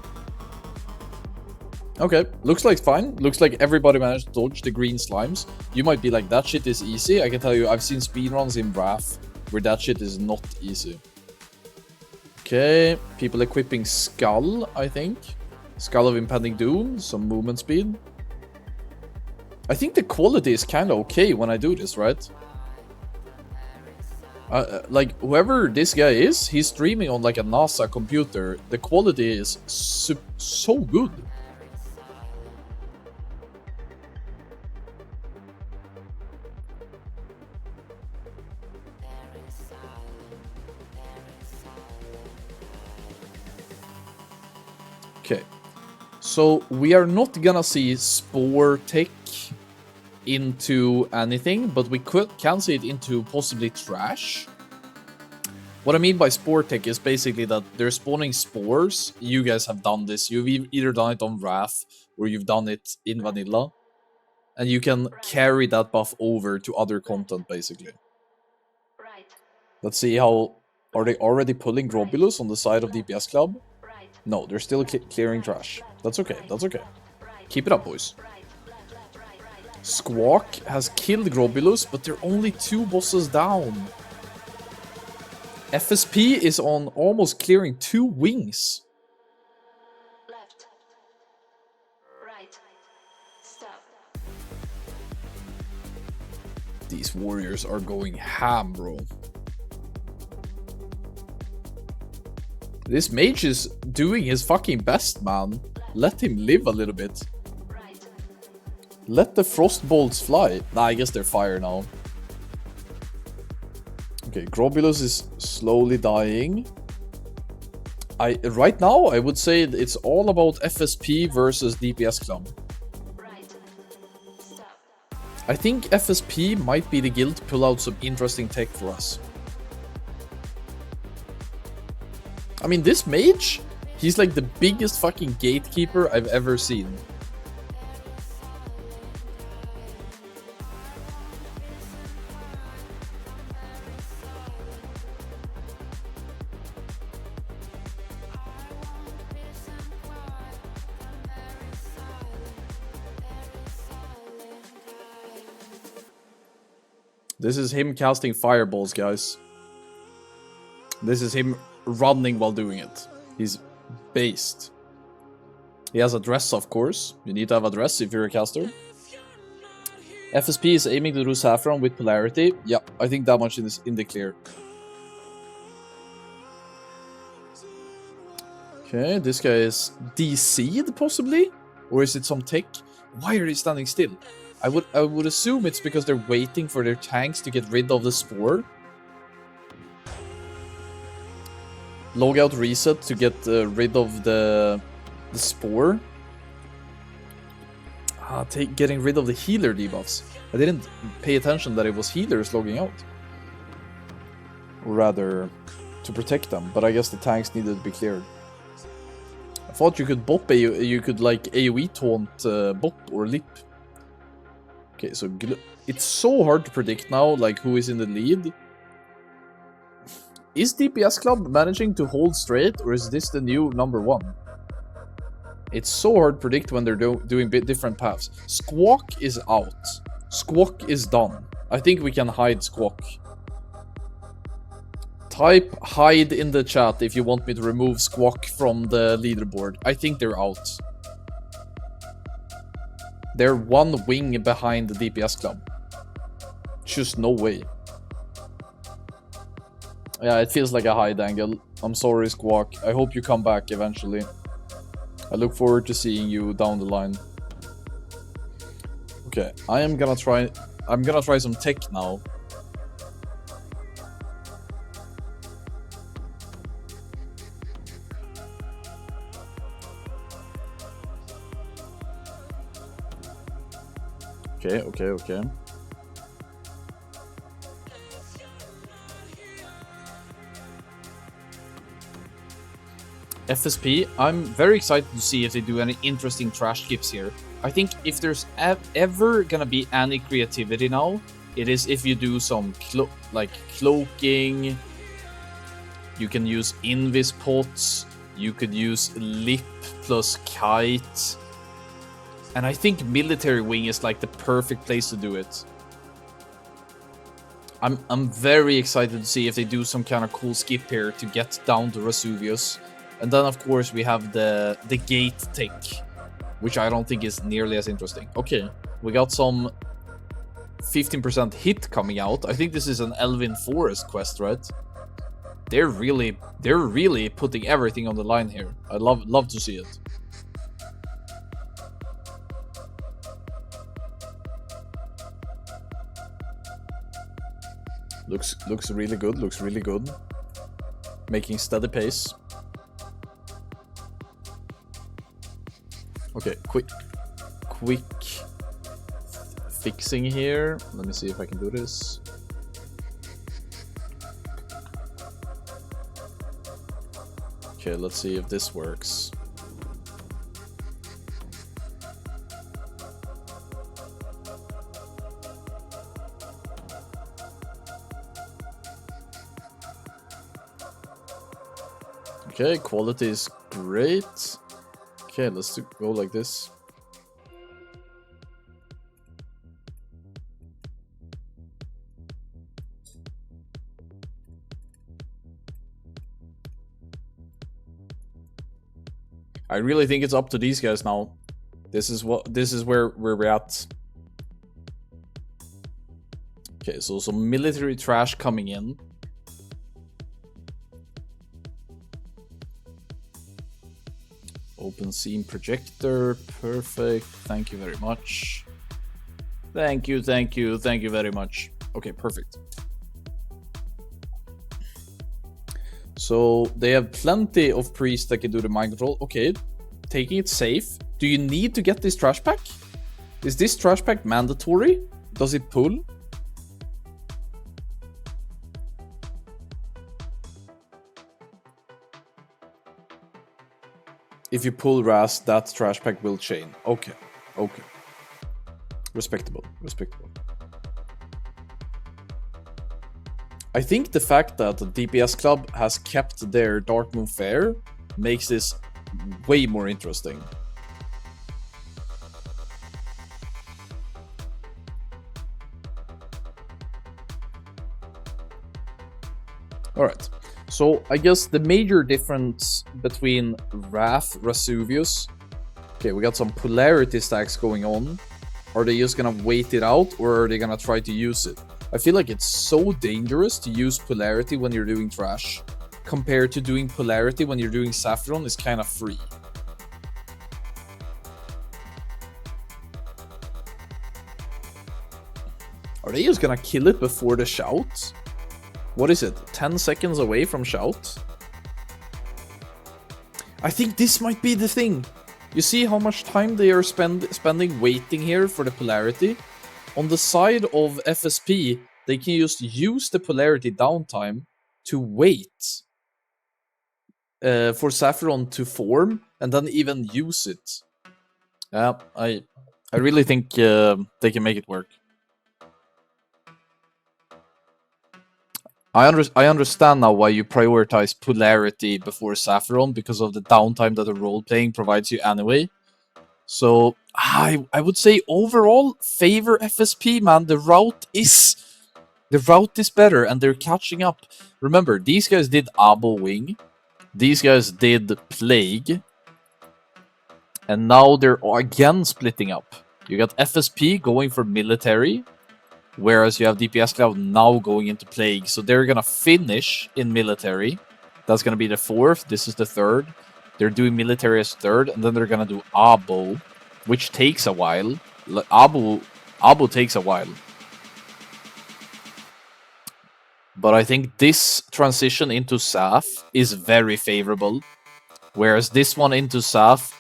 Okay, looks like fine. Looks like everybody managed to dodge the green slimes. You might be like, that shit is easy. I can tell you, I've seen speedruns in Wrath where that shit is not easy. Okay, people equipping Skull, I think. Skull of Impending Doom, some movement speed. I think the quality is kind of okay when I do this, right? Like, whoever this guy is, he's streaming on like a NASA computer. The quality is so good. Okay, so we are not gonna see Spore Tech into anything, but we can see it into possibly Trash. What I mean by Spore Tech is basically that they're spawning spores. You guys have done this. You've either done it on Wrath or you've done it in Vanilla. And you can carry that buff over to other content, basically. Let's see how... Are they already pulling Grobulus on the side of DPS Club? No, they're still clearing Trash. That's okay, that's okay. Keep it up, boys. Squawk has killed Grobulus, but they're only 2 bosses down. FSP is on almost clearing 2 wings. Left. Right. Stop. These warriors are going ham, bro. This mage is doing his fucking best, man. Let him live a little bit. Let the frost bolts fly. Nah, I guess they're fire now. Okay, Grobulus is slowly dying. Right now, I would say it's all about FSP versus DPS Club. I think FSP might be the guild to pull out some interesting tech for us. I mean, this mage, he's like the biggest fucking gatekeeper I've ever seen. This is him casting fireballs, guys. This is him running while doing it. He's based. He has a dress, of course. You need to have a dress if you're a caster. FSP is aiming to do Saffron with polarity. Yeah, I think that much is in the clear. Okay, this guy is DC'd, possibly? Or is it some tech? Why are they standing still? I would assume it's because they're waiting for their tanks to get rid of the spore. Logout reset to get rid of the spore. Getting rid of the healer debuffs. I didn't pay attention that it was healers logging out. Or rather, to protect them. But I guess the tanks needed to be cleared. I thought you could bop you could like AoE taunt bop or lip. Okay, so it's so hard to predict now, like who is in the lead. Is DPS Club managing to hold straight, or is this the new #1? It's so hard to predict when they're doing different paths. Squawk is out. Squawk is done. I think we can hide Squawk. Type hide in the chat if you want me to remove Squawk from the leaderboard. I think they're out. They're 1 wing behind the DPS Club. Just no way. Yeah, it feels like a hide angle. I'm sorry, Squawk. I hope you come back eventually. I look forward to seeing you down the line. Okay, I'm gonna try some tech now. Okay. FSP, I'm very excited to see if they do any interesting trash skips here. I think if there's ever gonna be any creativity now, it is if you do some cloaking. You can use invis pots. You could use lip plus kite. And I think military wing is like the perfect place to do it. I'm very excited to see if they do some kind of cool skip here to get down to Rasuvius. And then of course we have the gate tech, which I don't think is nearly as interesting. Okay, we got some 15% hit coming out. I think this is an Elven Forest quest, right? They're really putting everything on the line here. I love to see it. Looks really good. Making steady pace. Okay, quick fixing here. Let me see if I can do this. Okay, let's see if this works. Okay, quality is great. Okay, let's go like this. I really think it's up to these guys now. This is where we're at. Okay, so some military trash coming in. Open scene projector, perfect. Thank you very much. Thank you very much. Okay, perfect. So they have plenty of priests that can do the mind control. Okay, taking it safe. Do you need to get this trash pack? Is this trash pack mandatory? Does it pull? If you pull Ras, that trash pack will chain. Okay. Respectable. I think the fact that the DPS Club has kept their Dark Moon fair makes this way more interesting. Alright. So, I guess the major difference between Wrath, Rasuvius... Okay, we got some polarity stacks going on. Are they just gonna wait it out, or are they gonna try to use it? I feel like it's so dangerous to use polarity when you're doing trash, compared to doing polarity when you're doing Saffron is kind of free. Are they just gonna kill it before the shout? What is it? 10 seconds away from shout? I think this might be the thing. You see how much time they are spending waiting here for the polarity? On the side of FSP, they can just use the polarity downtime to wait for Saffron to form and then even use it. Yeah, I really think they can make it work. I understand now why you prioritize polarity before Saffron, because of the downtime that the role-playing provides you anyway. So, I would say overall, favor FSP, man. The route is better, and they're catching up. Remember, these guys did Abo Wing. These guys did Plague. And now they're again splitting up. You got FSP going for military, whereas you have DPS Cloud now going into Plague. So they're gonna finish in military. That's gonna be the 4th. This is the 3rd. They're doing military as 3rd, and then they're gonna do Abo, which takes a while. Abo takes a while. But I think this transition into Saf is very favorable. Whereas this one into Saf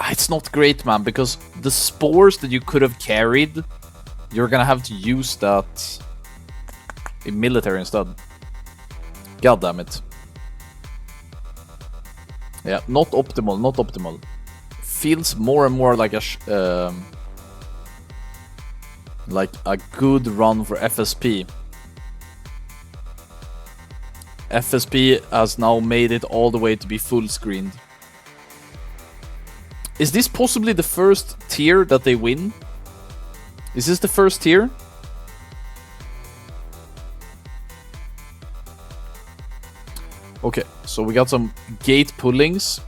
It's not great, man, because the spores that you could have carried, you're gonna have to use that in military instead. God damn it. Yeah, not optimal, not optimal. Feels more and more like a good run for FSP. FSP has now made it all the way to be full screened. Is this possibly the first tier that they win? Is this the first tier? Okay, so we got some gate pullings.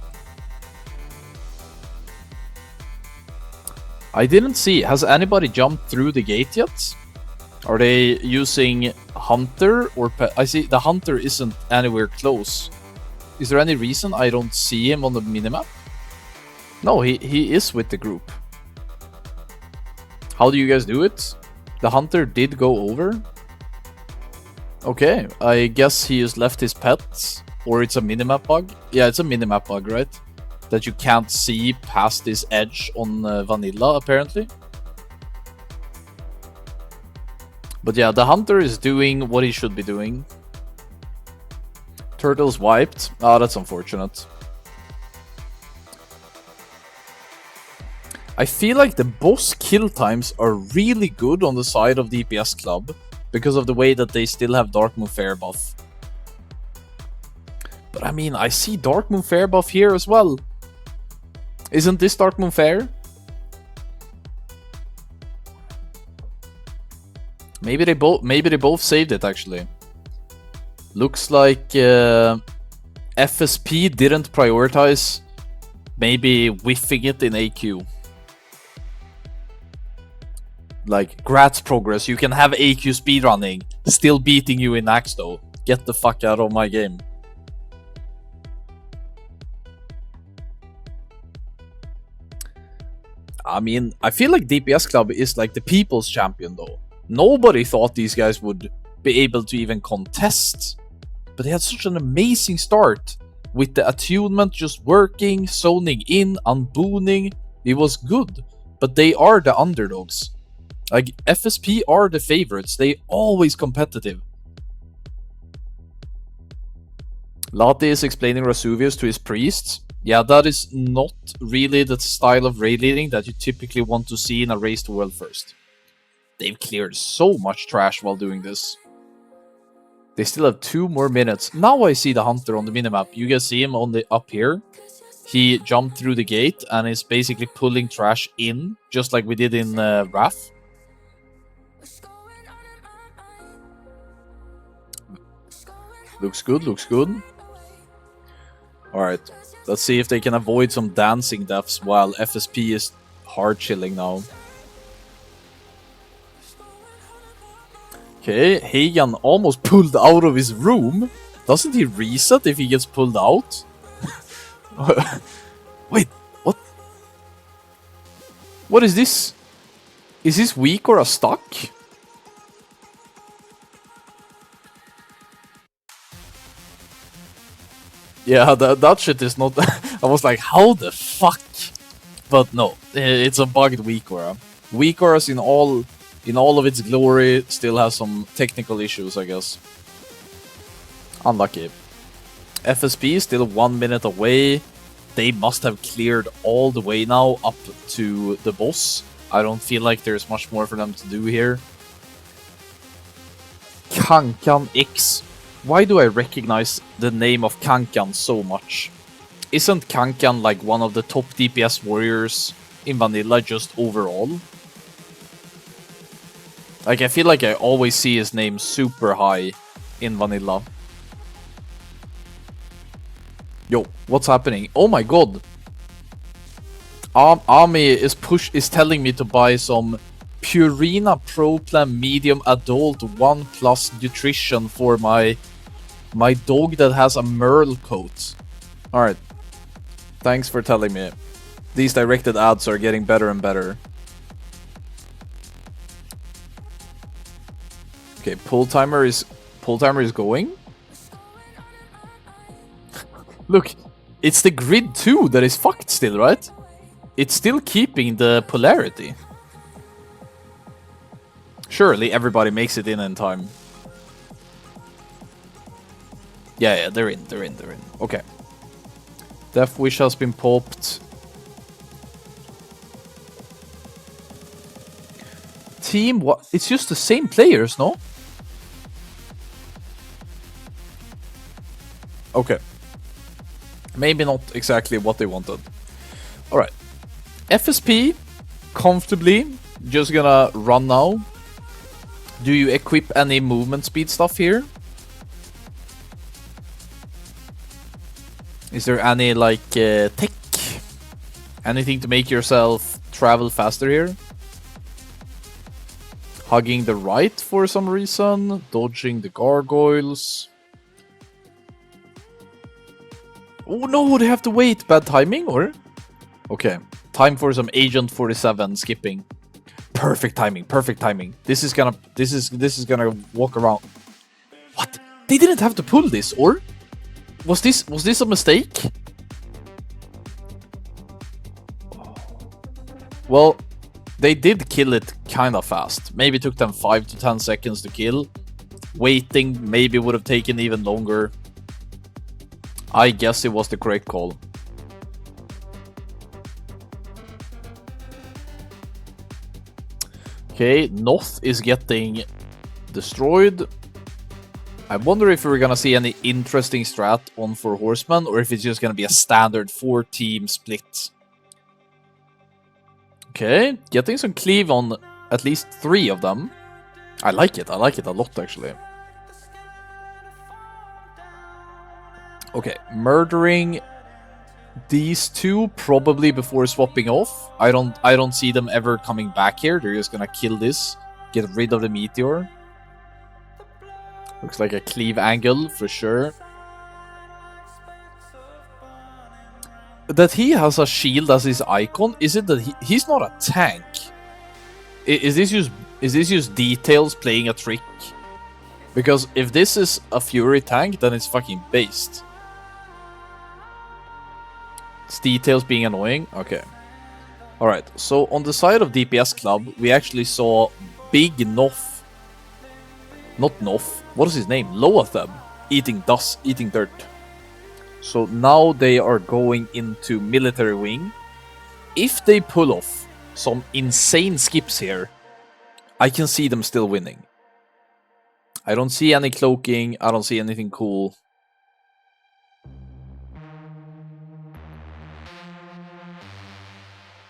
I didn't see. Has anybody jumped through the gate yet? Are they using Hunter or I see the Hunter isn't anywhere close. Is there any reason I don't see him on the minimap? No, he is with the group. How do you guys do it? The Hunter did go over. Okay, I guess he has left his pets. Or it's a minimap bug. Yeah, it's a minimap bug, right? That you can't see past this edge on vanilla, apparently. But yeah, the Hunter is doing what he should be doing. Turtle's wiped. Ah, that's unfortunate. I feel like the boss kill times are really good on the side of DPS Club because of the way that they still have Dark Moon Fair buff. But I mean, I see Dark Moon Fair buff here as well. Isn't this Dark Moon Fair? Maybe they both saved it actually. Looks like FSP didn't prioritize maybe whiffing it in AQ. Like, grats progress, you can have AQ speedrunning, still beating you in Naxx though. Get the fuck out of my game. I mean, I feel like DPS Club is like the people's champion though. Nobody thought these guys would be able to even contest. But they had such an amazing start. With the attunement just working, zoning in, unbooning. It was good. But they are the underdogs. Like, FSP are the favorites. They always competitive. Lati is explaining Rasuvius to his priests. Yeah, that is not really the style of raid leading that you typically want to see in a race to world first. They've cleared so much trash while doing this. They still have 2 more minutes. Now I see the Hunter on the minimap. You guys see him on the up here. He jumped through the gate and is basically pulling trash in, just like we did in Wrath. Looks good, looks good. Alright, let's see if they can avoid some dancing deaths while FSP is hard chilling now. Okay, Hagan almost pulled out of his room. Doesn't he reset if he gets pulled out? Wait, what? What is this? Is this weak or a stuck? Yeah, that shit is not... I was like, how the fuck? But no, it's a bugged weak aura. Weak auras in all of its glory still has some technical issues, I guess. Unlucky. FSP is still 1 minute away. They must have cleared all the way now up to the boss. I don't feel like there's much more for them to do here. Kankan X. Why do I recognize the name of Kankan so much? Isn't Kankan like one of the top DPS warriors in vanilla just overall? Like, I feel like I always see his name super high in vanilla. Yo, what's happening? Oh my god! Ami is telling me to buy some Purina Pro Plan Medium Adult 1+ nutrition for my dog that has a merle coat. Alright. Thanks for telling me. These directed ads are getting better and better. Okay, pull timer is going. Look, it's the grid 2 that is fucked still, right? it's still keeping the polarity. Surely everybody makes it in time. Yeah, they're in. Okay. Death Wish has been popped. Team, what? It's just the same players, no? Okay. Maybe not exactly what they wanted. Alright. FSP, comfortably, just gonna run now. Do you equip any movement speed stuff here? Is there any, like, tech? Anything to make yourself travel faster here? Hugging the right for some reason. Dodging the gargoyles. Oh no, they have to wait. Bad timing, or? Okay. Time for some Agent 47 skipping. Perfect timing, perfect timing. This is gonna walk around. What? They didn't have to pull this, or? Was this a mistake? Well, they did kill it kinda fast. Maybe took them 5 to 10 seconds to kill. Waiting maybe would have taken even longer. I guess it was the correct call. Okay, North is getting destroyed. I wonder if we're gonna see any interesting strat on 4 Horsemen, or if it's just gonna be a standard 4-team split. Okay, getting some cleave on at least 3 of them. I like it a lot actually. Okay, murdering these 2 probably before swapping off. I don't see them ever coming back here. They're just gonna kill this, get rid of the meteor. Looks like a cleave angle for sure. That he has a shield as his icon, is it that he's not a tank? Is this just details playing a trick? Because if this is a Fury tank, then it's fucking based. It's details being annoying. Okay. Alright, so on the side of DPS Club, we actually saw Big Noth. Not Noth. What is his name? Loatheb. Eating dust, eating dirt. So now they are going into military wing. If they pull off some insane skips here, I can see them still winning. I don't see any cloaking. I don't see anything cool.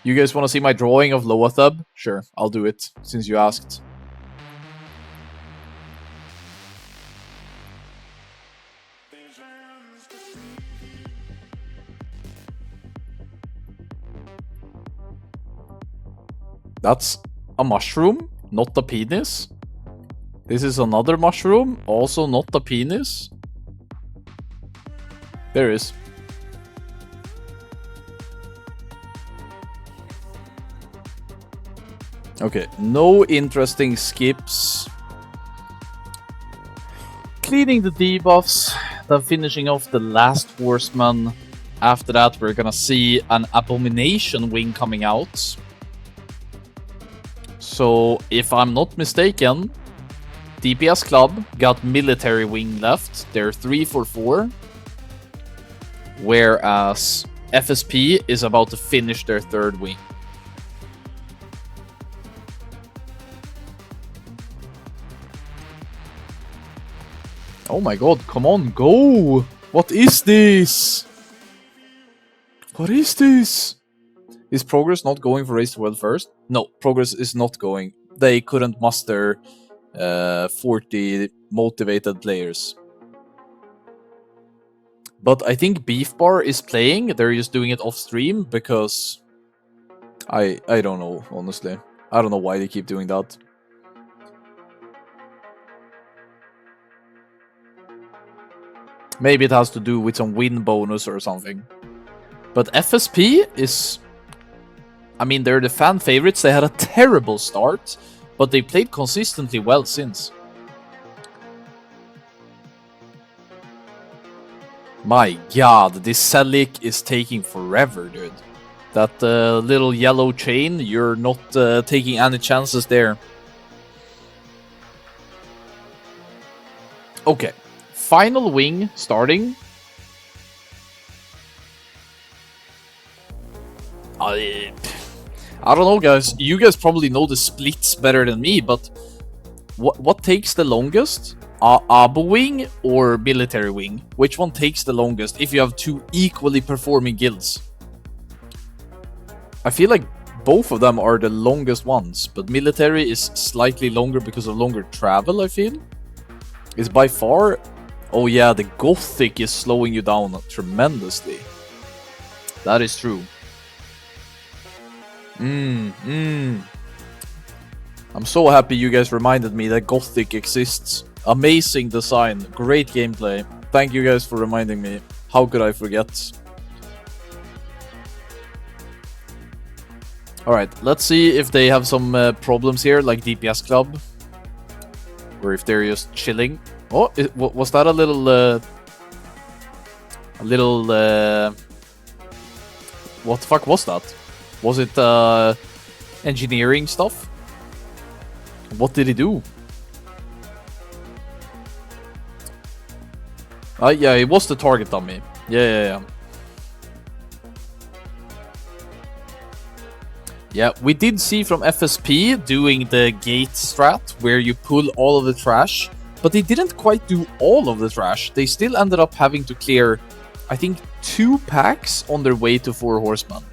You guys want to see my drawing of Loatheb? Sure, I'll do it, since you asked. That's a mushroom, not a penis. This is another mushroom, also not a penis. There is. Okay, no interesting skips. Cleaning the debuffs, then finishing off the last horseman. After that, we're gonna see an abomination wing coming out. So, if I'm not mistaken, DPS Club got military wing left. They're 3 for 4. Whereas FSP is about to finish their 3rd wing. Oh my god, come on, go! What is this? What is this? Is Progress not going for Race to World first? No, Progress is not going. They couldn't muster 40 motivated players. But I think Beef Bar is playing. They're just doing it off stream because I don't know, honestly. I don't know why they keep doing that. Maybe it has to do with some win bonus or something. But FSP is... I mean, they're the fan favorites. They had a terrible start, but they played consistently well since. My god, this Selic is taking forever, dude. That little yellow chain, you're not taking any chances there. Okay, final wing starting. I don't know, guys. You guys probably know the splits better than me, but what takes the longest? Abo wing or military wing? Which one takes the longest if you have two equally performing guilds? I feel like both of them are the longest ones, but military is slightly longer because of longer travel, I feel. Is by far... Oh yeah, the Gothic is slowing you down tremendously. That is true. I'm so happy you guys reminded me that Gothic exists. Amazing design, great gameplay. Thank you guys for reminding me. How could I forget? Alright, let's see if they have some problems here, like DPS Club. Or if they're just chilling. Oh, was that a little... what the fuck was that? Was it engineering stuff? What did he do? Yeah, it was the target dummy. Yeah. Yeah, we did see from FSP doing the gate strat where you pull all of the trash, but they didn't quite do all of the trash. They still ended up having to clear, I think, 2 packs on their way to 4 horsemen.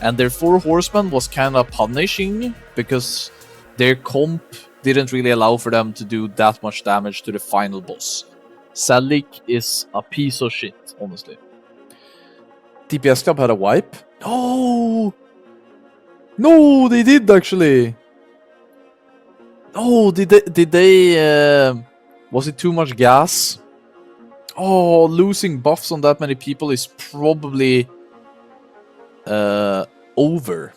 And their 4 horsemen was kind of punishing because their comp didn't really allow for them to do that much damage to the final boss. Salik is a piece of shit, honestly. DPS Club had a wipe? No! No, they did actually! Oh, did they was it too much gas? Oh, losing buffs on that many people is probably over.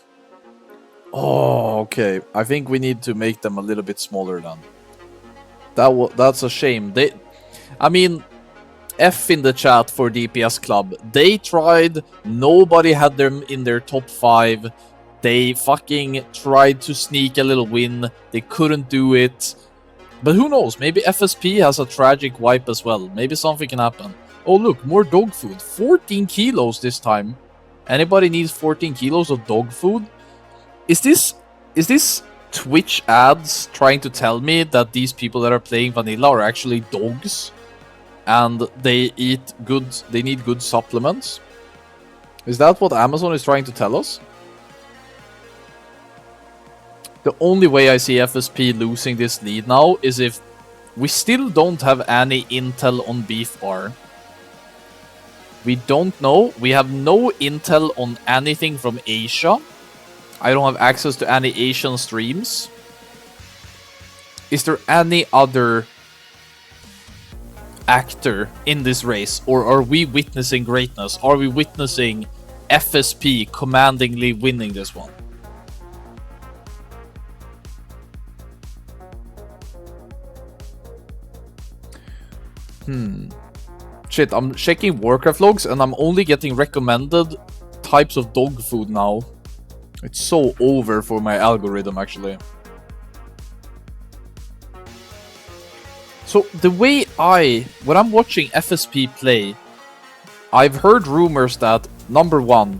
Oh, okay. I think we need to make them a little bit smaller then. That's a shame. I mean, F in the chat for DPS Club. They tried. Nobody had them in their top 5. They fucking tried to sneak a little win. They couldn't do it. But who knows? Maybe FSP has a tragic wipe as well. Maybe something can happen. Oh look, more dog food. 14 kilos this time. Anybody needs 14 kilos of dog food? Is this Twitch ads trying to tell me that these people that are playing vanilla are actually dogs? And they need good supplements? Is that what Amazon is trying to tell us? The only way I see FSP losing this lead now is if we still don't have any intel on Beef Bar. We don't know. We have no intel on anything from Asia. I don't have access to any Asian streams. Is there any other actor in this race? Or are we witnessing greatness? Are we witnessing FSP commandingly winning this one? Shit, I'm checking Warcraft logs and I'm only getting recommended types of dog food now. It's so over for my algorithm, actually. So, the way when I'm watching FSP play, I've heard rumors that, number 1,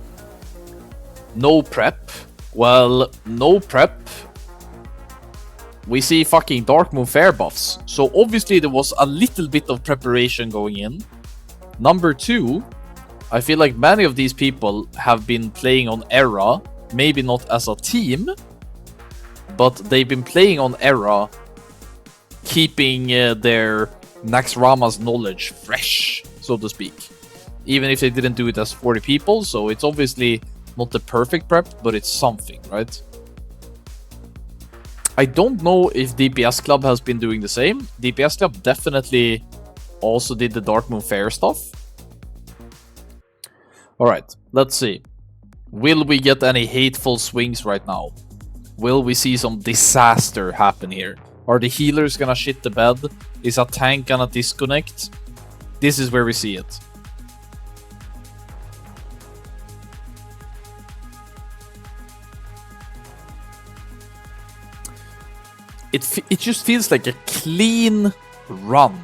no prep. Well, no prep. We see fucking Darkmoon Fair buffs. So obviously there was a little bit of preparation going in. Number 2, I feel like many of these people have been playing on Era, maybe not as a team, but they've been playing on Era, keeping their Naxxramas knowledge fresh, so to speak. Even if they didn't do it as 40 people, so it's obviously not the perfect prep, but it's something, right? I don't know if DPS Club has been doing the same. DPS Club definitely also did the Darkmoon Fair stuff. Alright, let's see. Will we get any hateful swings right now? Will we see some disaster happen here? Are the healers gonna shit the bed? Is a tank gonna disconnect? This is where we see it. it just feels like a clean run.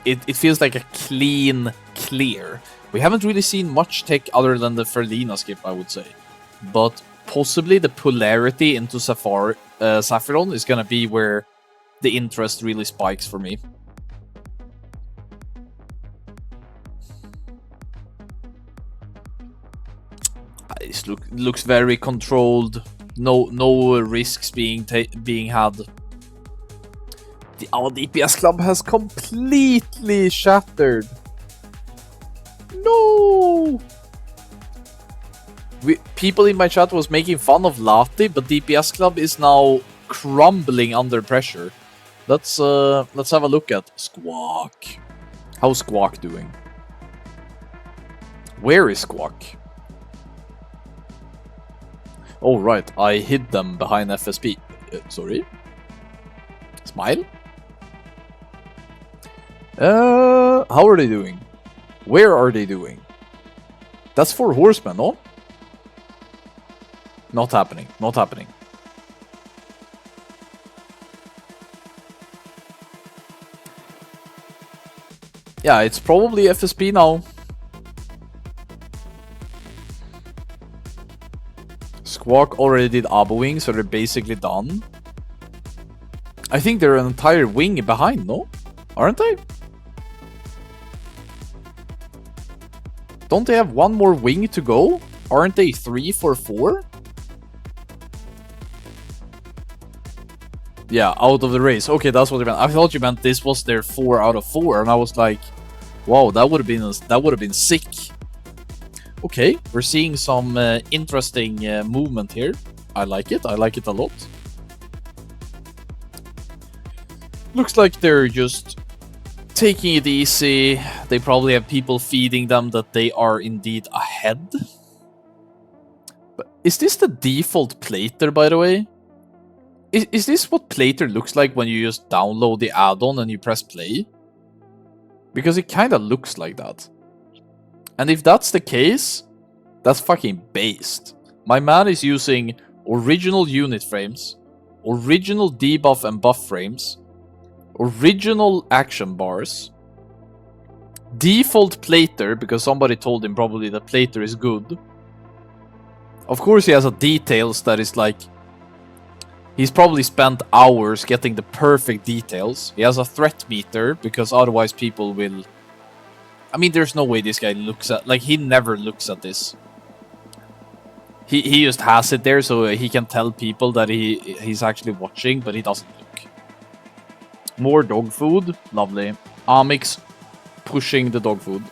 It feels like a clean clear. We haven't really seen much tech other than the Ferlina skip, I would say. But possibly the polarity into Saffron is gonna be where the interest really spikes for me. This looks very controlled. No risks being had. Our DPS club has completely shattered. No! People in my chat was making fun of Lati, but DPS club is now crumbling under pressure. Let's have a look at Squawk. How's Squawk doing? Where is Squawk? Oh right, I hid them behind FSP. Sorry? Smile? How are they doing? Where are they doing? That's 4 horsemen, no? Not happening, not happening. Yeah, it's probably FSP now. Squawk already did Abo Wing, so they're basically done. I think they're an entire wing behind, no? Aren't they? Don't they have one more wing to go? Aren't they 3 for 4? Yeah, out of the race. Okay, that's what you meant. I thought you meant this was their 4 out of 4, and I was like, wow, that would have been sick. Okay, we're seeing some interesting movement here. I like it. I like it a lot. Looks like they're just taking it easy. They probably have people feeding them that they are indeed ahead. But is this the default Plater, by the way? Is this what Plater looks like when you just download the add-on and you press play? Because it kind of looks like that. And if that's the case, that's fucking based. My man is using original unit frames, original debuff and buff frames, original action bars, default Plater, because somebody told him probably that Plater is good. Of course he has a details that is like... He's probably spent hours getting the perfect details. He has a threat meter, because otherwise people will... I mean, there's no way this guy looks at... Like, he never looks at this. He just has it there so he can tell people that he's actually watching, but he doesn't look. More dog food. Lovely. Amix pushing the dog food.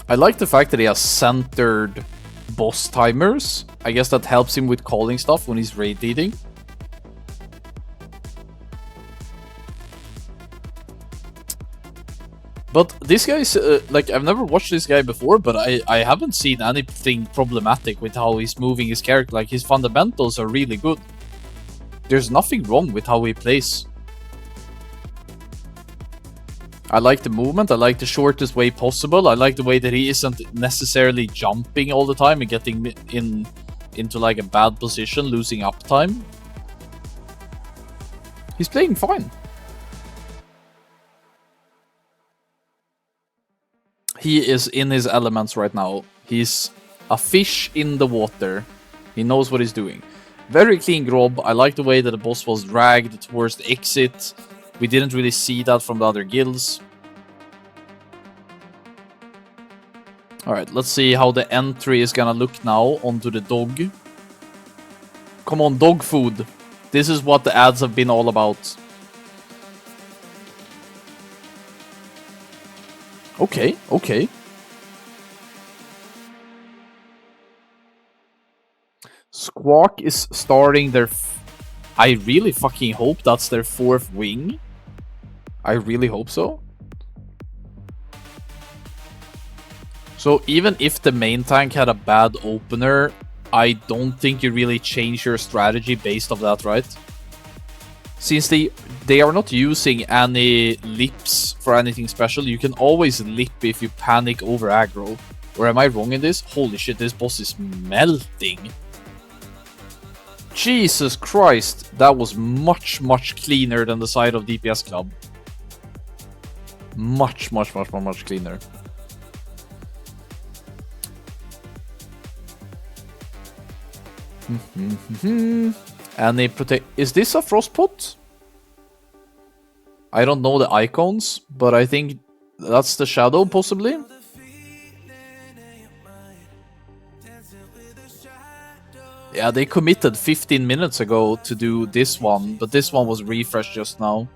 I like the fact that he has centered boss timers. I guess that helps him with calling stuff when he's raid leading. But this guy is, like, I've never watched this guy before, but I haven't seen anything problematic with how he's moving his character. Like, his fundamentals are really good. There's nothing wrong with how he plays. I like the movement, I like the shortest way possible, I like the way that he isn't necessarily jumping all the time and getting into like a bad position, losing uptime. He's playing fine. He is in his elements right now. He's a fish in the water. He knows what he's doing. Very clean Grob. I like the way that the boss was dragged towards the exit. We didn't really see that from the other guilds. Alright, let's see how the entry is gonna look now onto the dog. Come on, dog food. This is what the ads have been all about. Okay, okay. Squawk is starting their... I really fucking hope that's their 4th wing. I really hope so. So even if the main tank had a bad opener, I don't think you really change your strategy based off that, right? Since they are not using any lips for anything special, you can always lip if you panic over aggro. Or am I wrong in this? Holy shit, this boss is melting. Jesus Christ, that was much cleaner than the side of DPS Club. Much cleaner. And they protect. Is this a frost pot? I don't know the icons, but I think that's the shadow, possibly. Yeah, they committed 15 minutes ago to do this one, but this one was refreshed just now.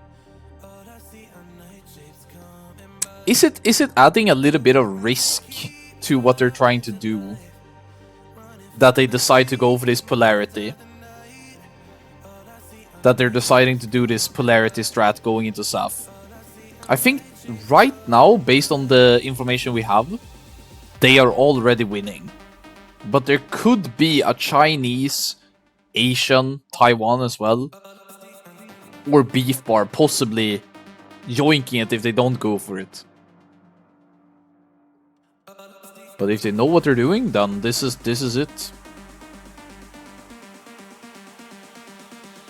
Is it adding a little bit of risk to what they're trying to do? That they decide to go for this polarity? That they're deciding to do this polarity strat going into Saf? I think right now, based on the information we have, they are already winning. But there could be a Chinese, Asian, Taiwan as well, or Beef Bar possibly yoinking it if they don't go for it. But if they know what they're doing, then this is it.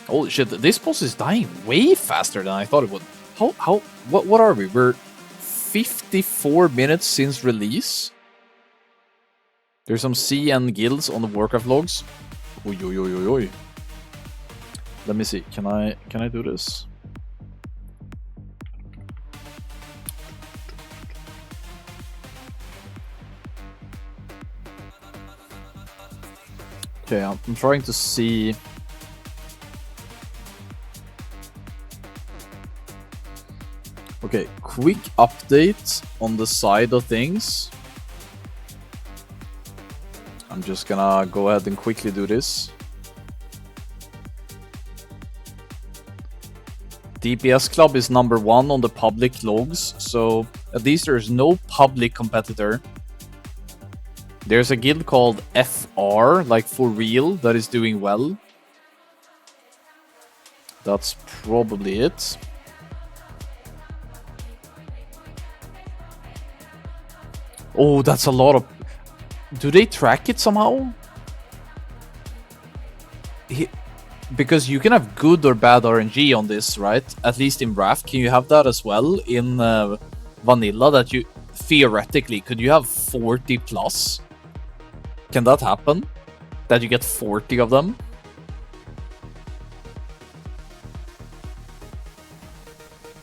Holy shit, this boss is dying way faster than I thought it would. What are we? We're 54 minutes since release. There's some CN guilds on the Warcraft logs. Oi. Let me see. Can I do this? Okay, I'm trying to see. Okay, quick update on the side of things. I'm just gonna go ahead and quickly do this. DPS Club is number 1 on the public logs, so at least there's no public competitor. There's a guild called FR, like for real, that is doing well. That's probably it. Oh, that's a lot of... Do they track it somehow? Because you can have good or bad RNG on this, right? At least in Wrath, can you have that as well in Vanilla? That you theoretically could you have 40 plus? Can that happen? That you get 40 of them?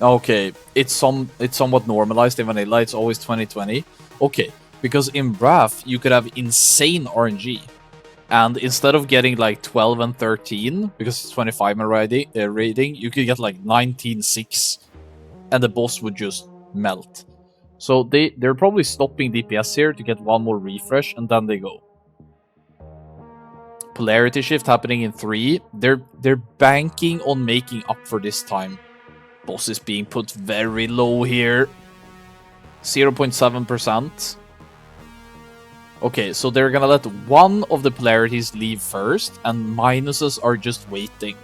Okay, it's somewhat normalized in Vanilla. It's always 2020. Okay, because in Wrath you could have insane RNG. And instead of getting like 12 and 13, because it's 25 rating, you could get like 19-6. And the boss would just melt. So they're probably stopping DPS here to get one more refresh, and then they go. Polarity shift happening in 3. They're banking on making up for this time. Boss is being put very low here. 0.7%. Okay, so they're gonna let one of the polarities leave first, and minuses are just waiting.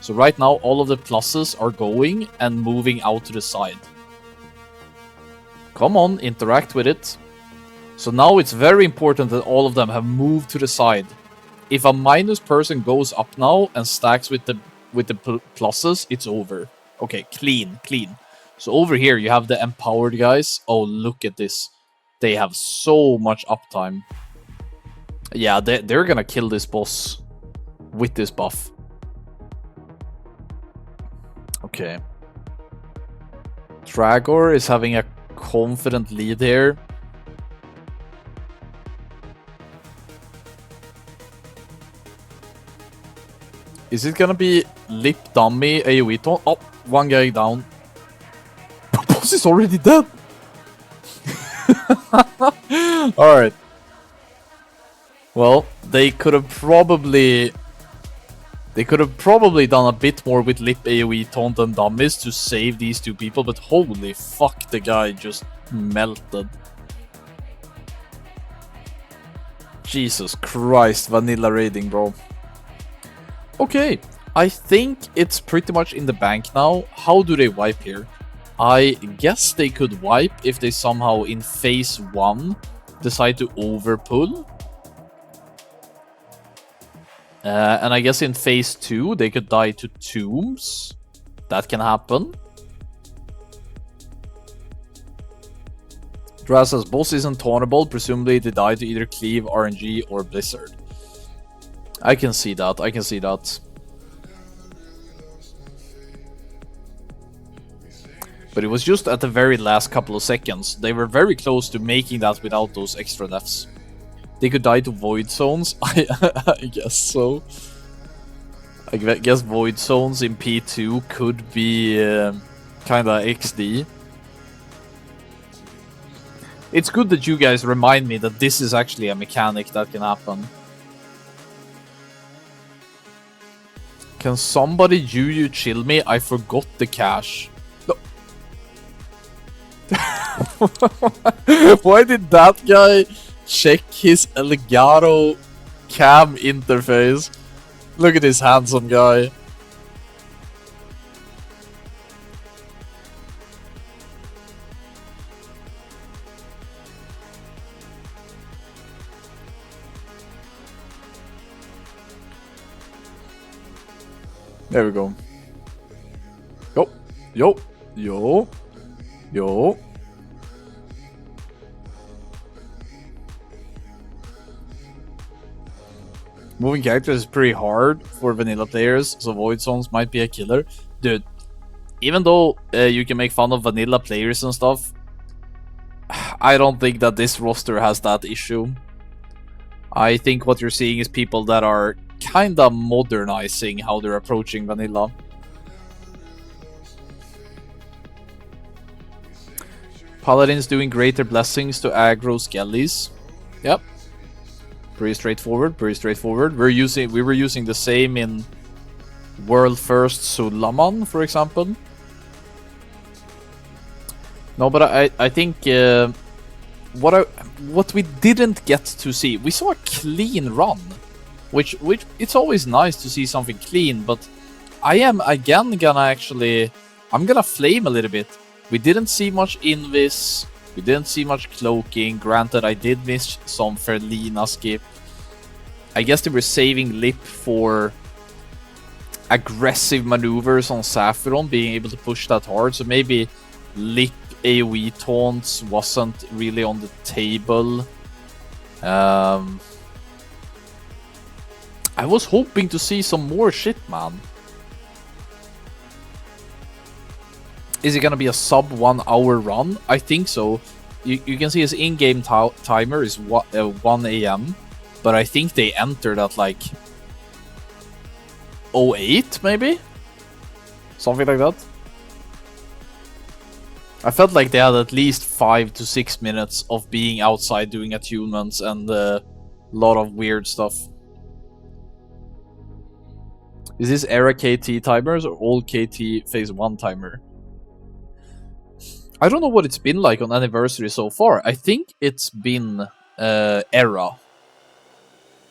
So right now, all of the pluses are going and moving out to the side. Come on, interact with it. So now it's very important that all of them have moved to the side. If a minus person goes up now and stacks with the pluses, it's over. Okay, clean. So over here, you have the empowered guys. Oh, look at this. They have so much uptime. Yeah, they're gonna kill this boss with this buff. Okay. Tragor is having a confident lead here. Is it gonna be Lip Dummy AoE taunt? Oh, one guy down. The boss is already dead! Alright. Well, they could have probably done a bit more with Lip AoE taunt and dummies to save these two people, but holy fuck, the guy just melted. Jesus Christ, vanilla raiding, bro. Okay, I think it's pretty much in the bank now. How do they wipe here? I guess they could wipe if they somehow in phase 1 decide to overpull. And I guess in phase 2, they could die to tombs. That can happen. Draz says, boss isn't tauntable. Presumably they die to either cleave, RNG, or blizzard. I can see that. I can see that. But it was just at the very last couple of seconds. They were very close to making that without those extra deaths. They could die to void zones. I guess so. I guess void zones in P2 could be kinda XD. It's good that you guys remind me that this is actually a mechanic that can happen. Can somebody you chill me? I forgot the cache. No. Why did that guy check his Elgato cam interface? Look at this handsome guy. There we go. Yo, yo, yo, yo. Moving characters is pretty hard for vanilla players, so void zones might be a killer. Dude, even though you can make fun of vanilla players and stuff, I don't think that this roster has that issue. I think what you're seeing is people that are kinda modernizing how they're approaching vanilla. Paladins doing greater blessings to aggro skellies. Yep. Pretty straightforward, pretty straightforward. We were using the same in World First Sulaman, for example. No, but I think what we didn't get to see, we saw a clean run. Which it's always nice to see something clean, but I am again I'm gonna flame a little bit. We didn't see much invis, we didn't see much cloaking. Granted, I did miss some Ferlina skip. I guess they were saving Lip for aggressive maneuvers on Sapphiron, being able to push that hard, so maybe Lip AoE taunts wasn't really on the table. I was hoping to see some more shit, man. Is it gonna be a sub 1 hour run? I think so. You can see his in-game timer is 1 AM, but I think they entered at like 08 maybe? Something like that. I felt like they had at least 5 to 6 minutes of being outside doing attunements and a lot of weird stuff. Is this era KT timers or old KT phase 1 timer? I don't know what it's been like on anniversary so far. I think it's been era,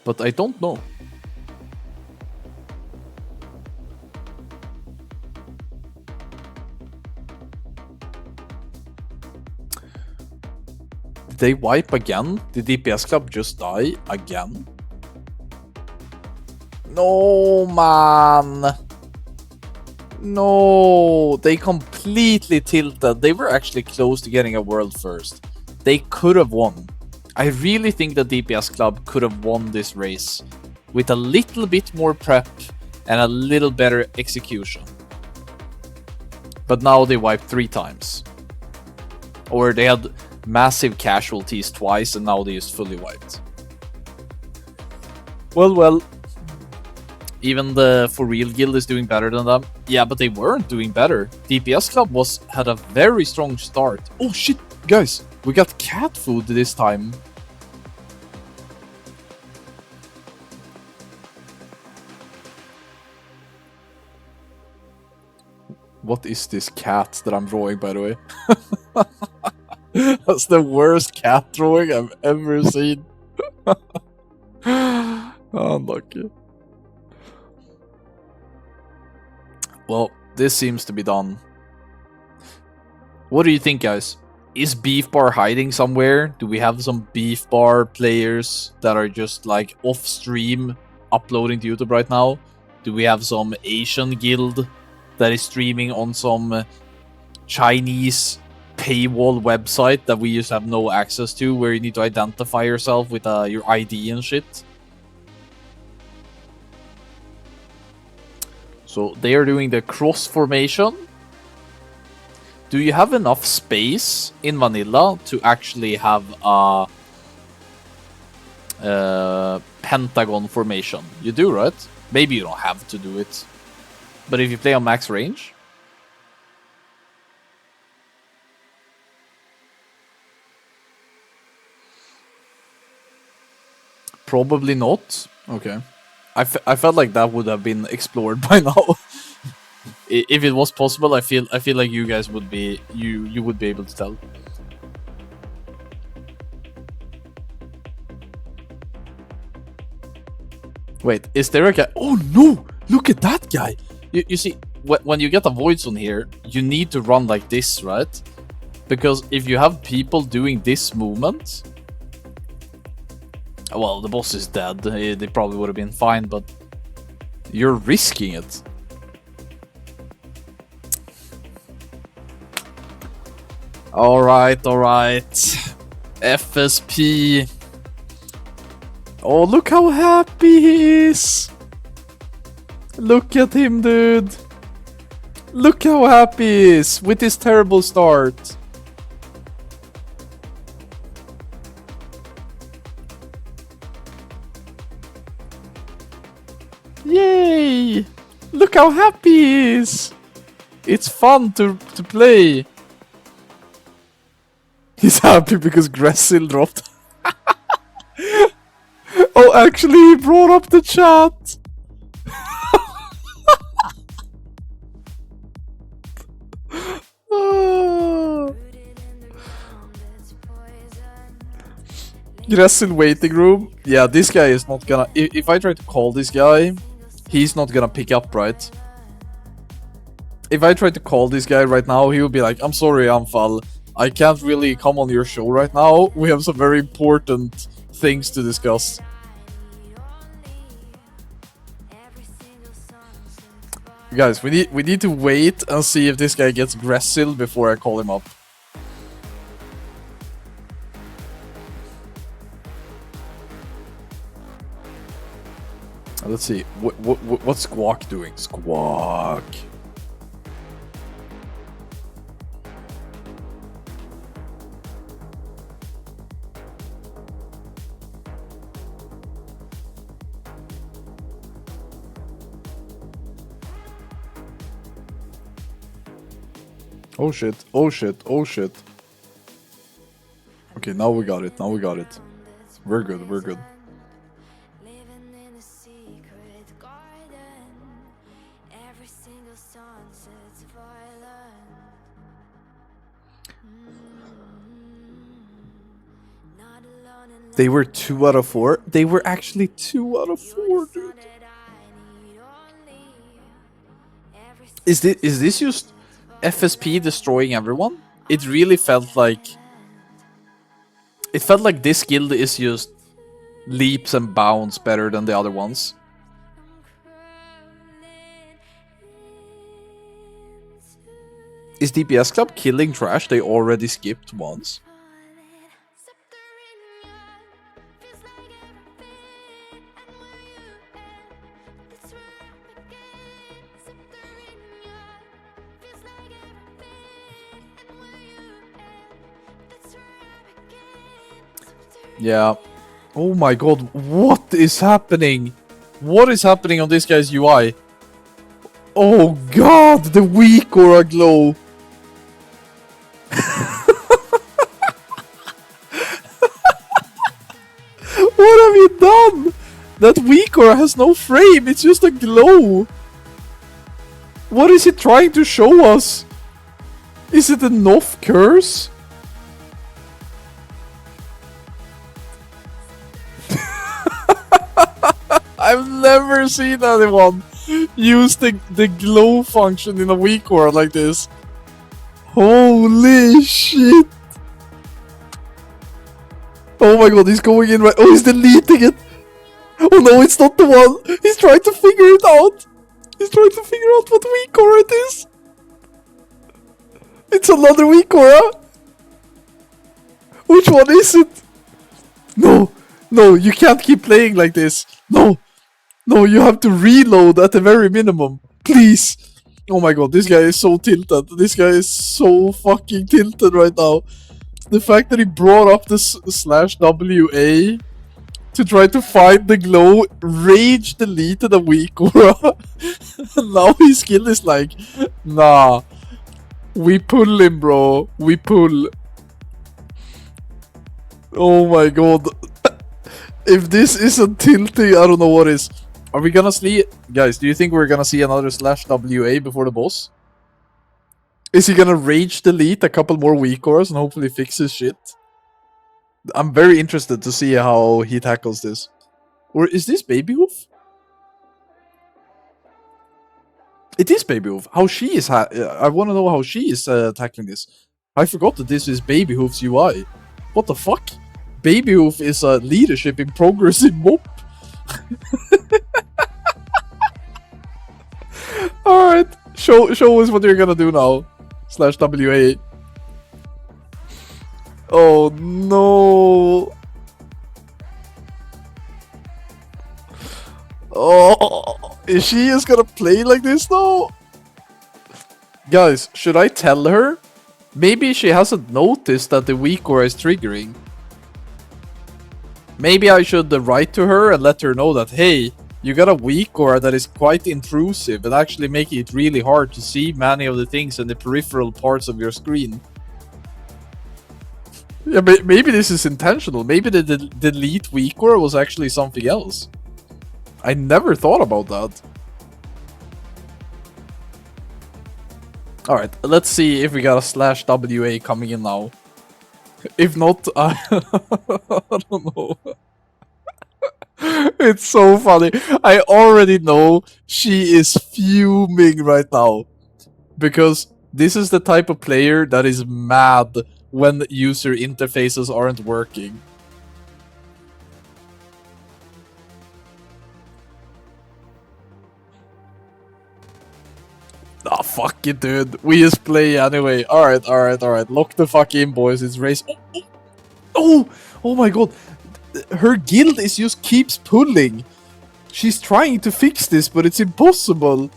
but I don't know. Did they wipe again? Did DPS Club just die again? No, man. No, they completely tilted. They were actually close to getting a world first. They could have won. I really think the DPS Club could have won this race with a little bit more prep and a little better execution. But now they wiped 3 times. Or they had massive casualties twice and now they just fully wiped. Well. Even the For Real guild is doing better than them. Yeah, but they weren't doing better. DPS Club had a very strong start. Oh shit, guys, we got cat food this time. What is this cat that I'm drawing, by the way? That's the worst cat drawing I've ever seen. Unlucky. Well, this seems to be done. What do you think, guys? Is Beef Bar hiding somewhere? Do we have some Beef Bar players that are just like off stream uploading to YouTube right now? Do we have some Asian guild that is streaming on some Chinese paywall website that we just have no access to, where you need to identify yourself with your ID and shit? So they are doing the cross formation. Do you have enough space in vanilla to actually have a pentagon formation? You do, right? Maybe you don't have to do it. But if you play on max range... Probably not. Okay. I felt like that would have been explored by now. If it was possible, I feel like you guys would be you would be able to tell. Wait, is there a guy? Oh no! Look at that guy! You see, when you get a void zone here, you need to run like this, right? Because if you have people doing this movement, well, the boss is dead. They probably would have been fine, but you're risking it. Alright. FSP. Oh, look how happy he is. Look at him, dude. Look how happy he is with his terrible start. Yay! Look how happy he is. It's fun to play. He's happy because Gressil dropped. Oh, actually, he brought up the chat. Gressil waiting room. Yeah, this guy is not gonna... If I try to call this guy, he's not gonna pick up, right? If I try to call this guy right now, he will be like, I'm sorry, Anfal. I can't really come on your show right now. We have some very important things to discuss. Guys, we need to wait and see if this guy gets Gressil before I call him up. Let's see. What's Squawk doing? Squawk. Oh shit, oh shit, oh shit. Okay, now we got it, We're good, we're good. They were 2 out of 4? They were actually 2 out of 4, dude. Is this just FSP destroying everyone? It really felt like... It felt like this guild is just leaps and bounds better than the other ones. Is DPS Club killing trash they already skipped once? Yeah. Oh my god, what is happening? What is happening on this guy's UI? Oh god, the weak aura glow. What have you done? That weak aura has no frame, it's just a glow. What is it trying to show us? Is it a Noth curse? I've never seen anyone use the glow function in a weak aura like this. Holy shit! Oh my god, he's going in right. Oh, he's deleting it. Oh no, it's not the one. He's trying to figure it out. He's trying to figure out what weak aura it is. It's another weak aura. Which one is it? No, no, you can't keep playing like this. No, no, you have to reload at the very minimum. Please. Oh my god, this guy is so tilted. This guy is so fucking tilted right now. The fact that he brought up this /WA to try to find the glow, rage deleted a weak aura. And now his skill is like, nah. We pull him, bro. We pull. Oh my god. If this isn't tilting, I don't know what is. Are we gonna see... Guys, do you think we're gonna see another /WA before the boss? Is he gonna rage delete a couple more weak auras and hopefully fix his shit? I'm very interested to see how he tackles this. Or is this Baby Hoof? It is Baby Hoof. How she is... I want to know how she is tackling this. I forgot that this is Baby Hoof's UI. What the fuck? Baby Hoof is a leadership in progress in MOP. Alright. Show us what you're gonna do now. /WA. Oh no. Oh, is she just gonna play like this though? Guys, should I tell her? Maybe she hasn't noticed that the weak aura is triggering. Maybe I should write to her and let her know that, hey, you got a weak aura that is quite intrusive and actually making it really hard to see many of the things in the peripheral parts of your screen. Yeah, maybe this is intentional. Maybe the delete weak aura was actually something else. I never thought about that. Alright, let's see if we got a /WA coming in now. If not, I don't know. It's so funny. I already know she is fuming right now. Because this is the type of player that is mad when user interfaces aren't working. Ah, fuck it, dude. We just play anyway. Alright. Lock the fuck in, boys. It's race. Oh my god. Her guild is just keeps pulling. She's trying to fix this, but it's impossible.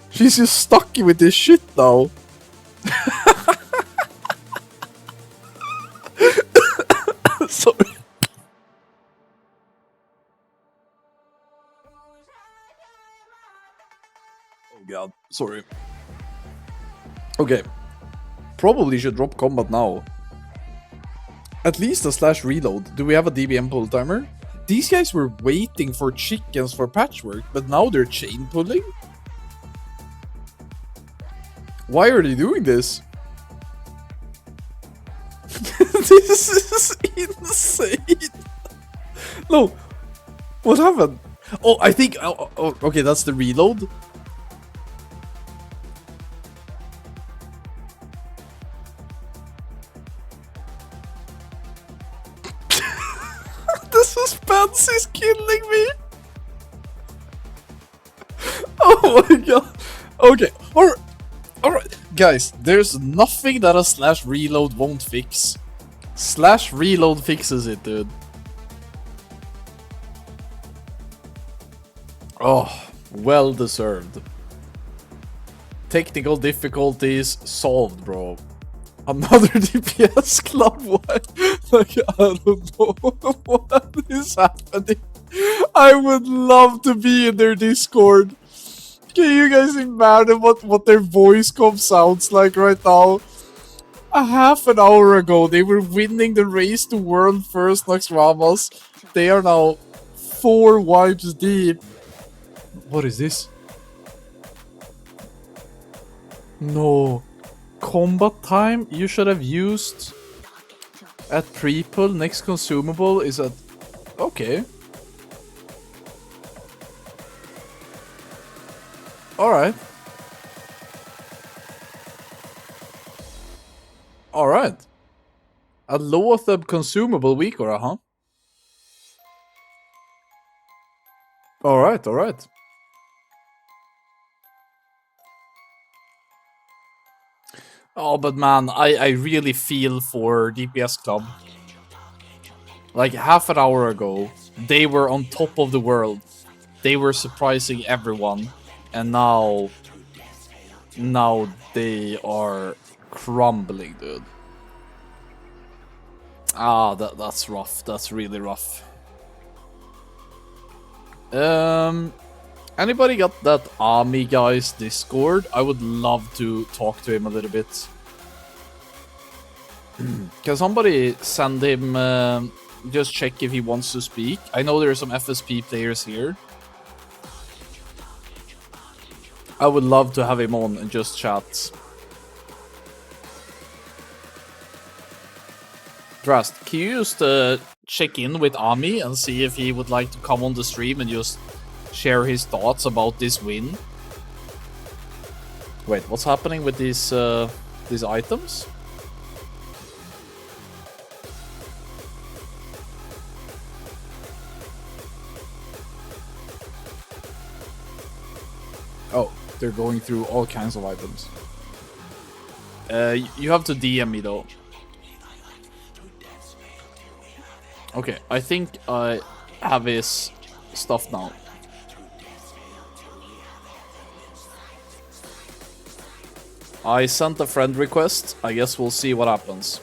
She's just stuck with this shit now. Sorry. Oh god, sorry. Okay. Probably should drop combat now. At least a /reload. Do we have a DBM pull timer? These guys were waiting for chickens for patchwork, but now they're chain pulling? Why are they doing this? This is insane. No. What happened? Oh, I think... Oh, okay, that's the reload. The suspense is killing me. Oh my god. Okay. Alright. Guys, there's nothing that a /reload won't fix. /reload fixes it, dude. Oh, well deserved. Technical difficulties solved, bro. Another DPS club? What? Like, I don't know what is happening. I would love to be in their Discord. Can you guys imagine what their voice com sounds like right now? A half an hour ago, they were winning the race to world first Naxxramas. They are now 4 wipes deep. What is this? No. Combat time you should have used at pre-pull. Next consumable is at... Okay. Alright. Alright. A Loatheb consumable Weekora, huh? Alright. Oh, but man, I really feel for DPS Club. Like half an hour ago, they were on top of the world. They were surprising everyone. And now they are crumbling, dude. Ah, that's rough. That's really rough. Anybody got that Ami guy's Discord? I would love to talk to him a little bit. Can somebody send him, just check if he wants to speak? I know there are some FSP players here. I would love to have him on and just chat. Drast, can you just check in with Ami and see if he would like to come on the stream and just share his thoughts about this win? Wait, what's happening with these items? Oh, they're going through all kinds of items. You have to DM me though. Okay, I think I have his stuff now. I sent a friend request. I guess we'll see what happens.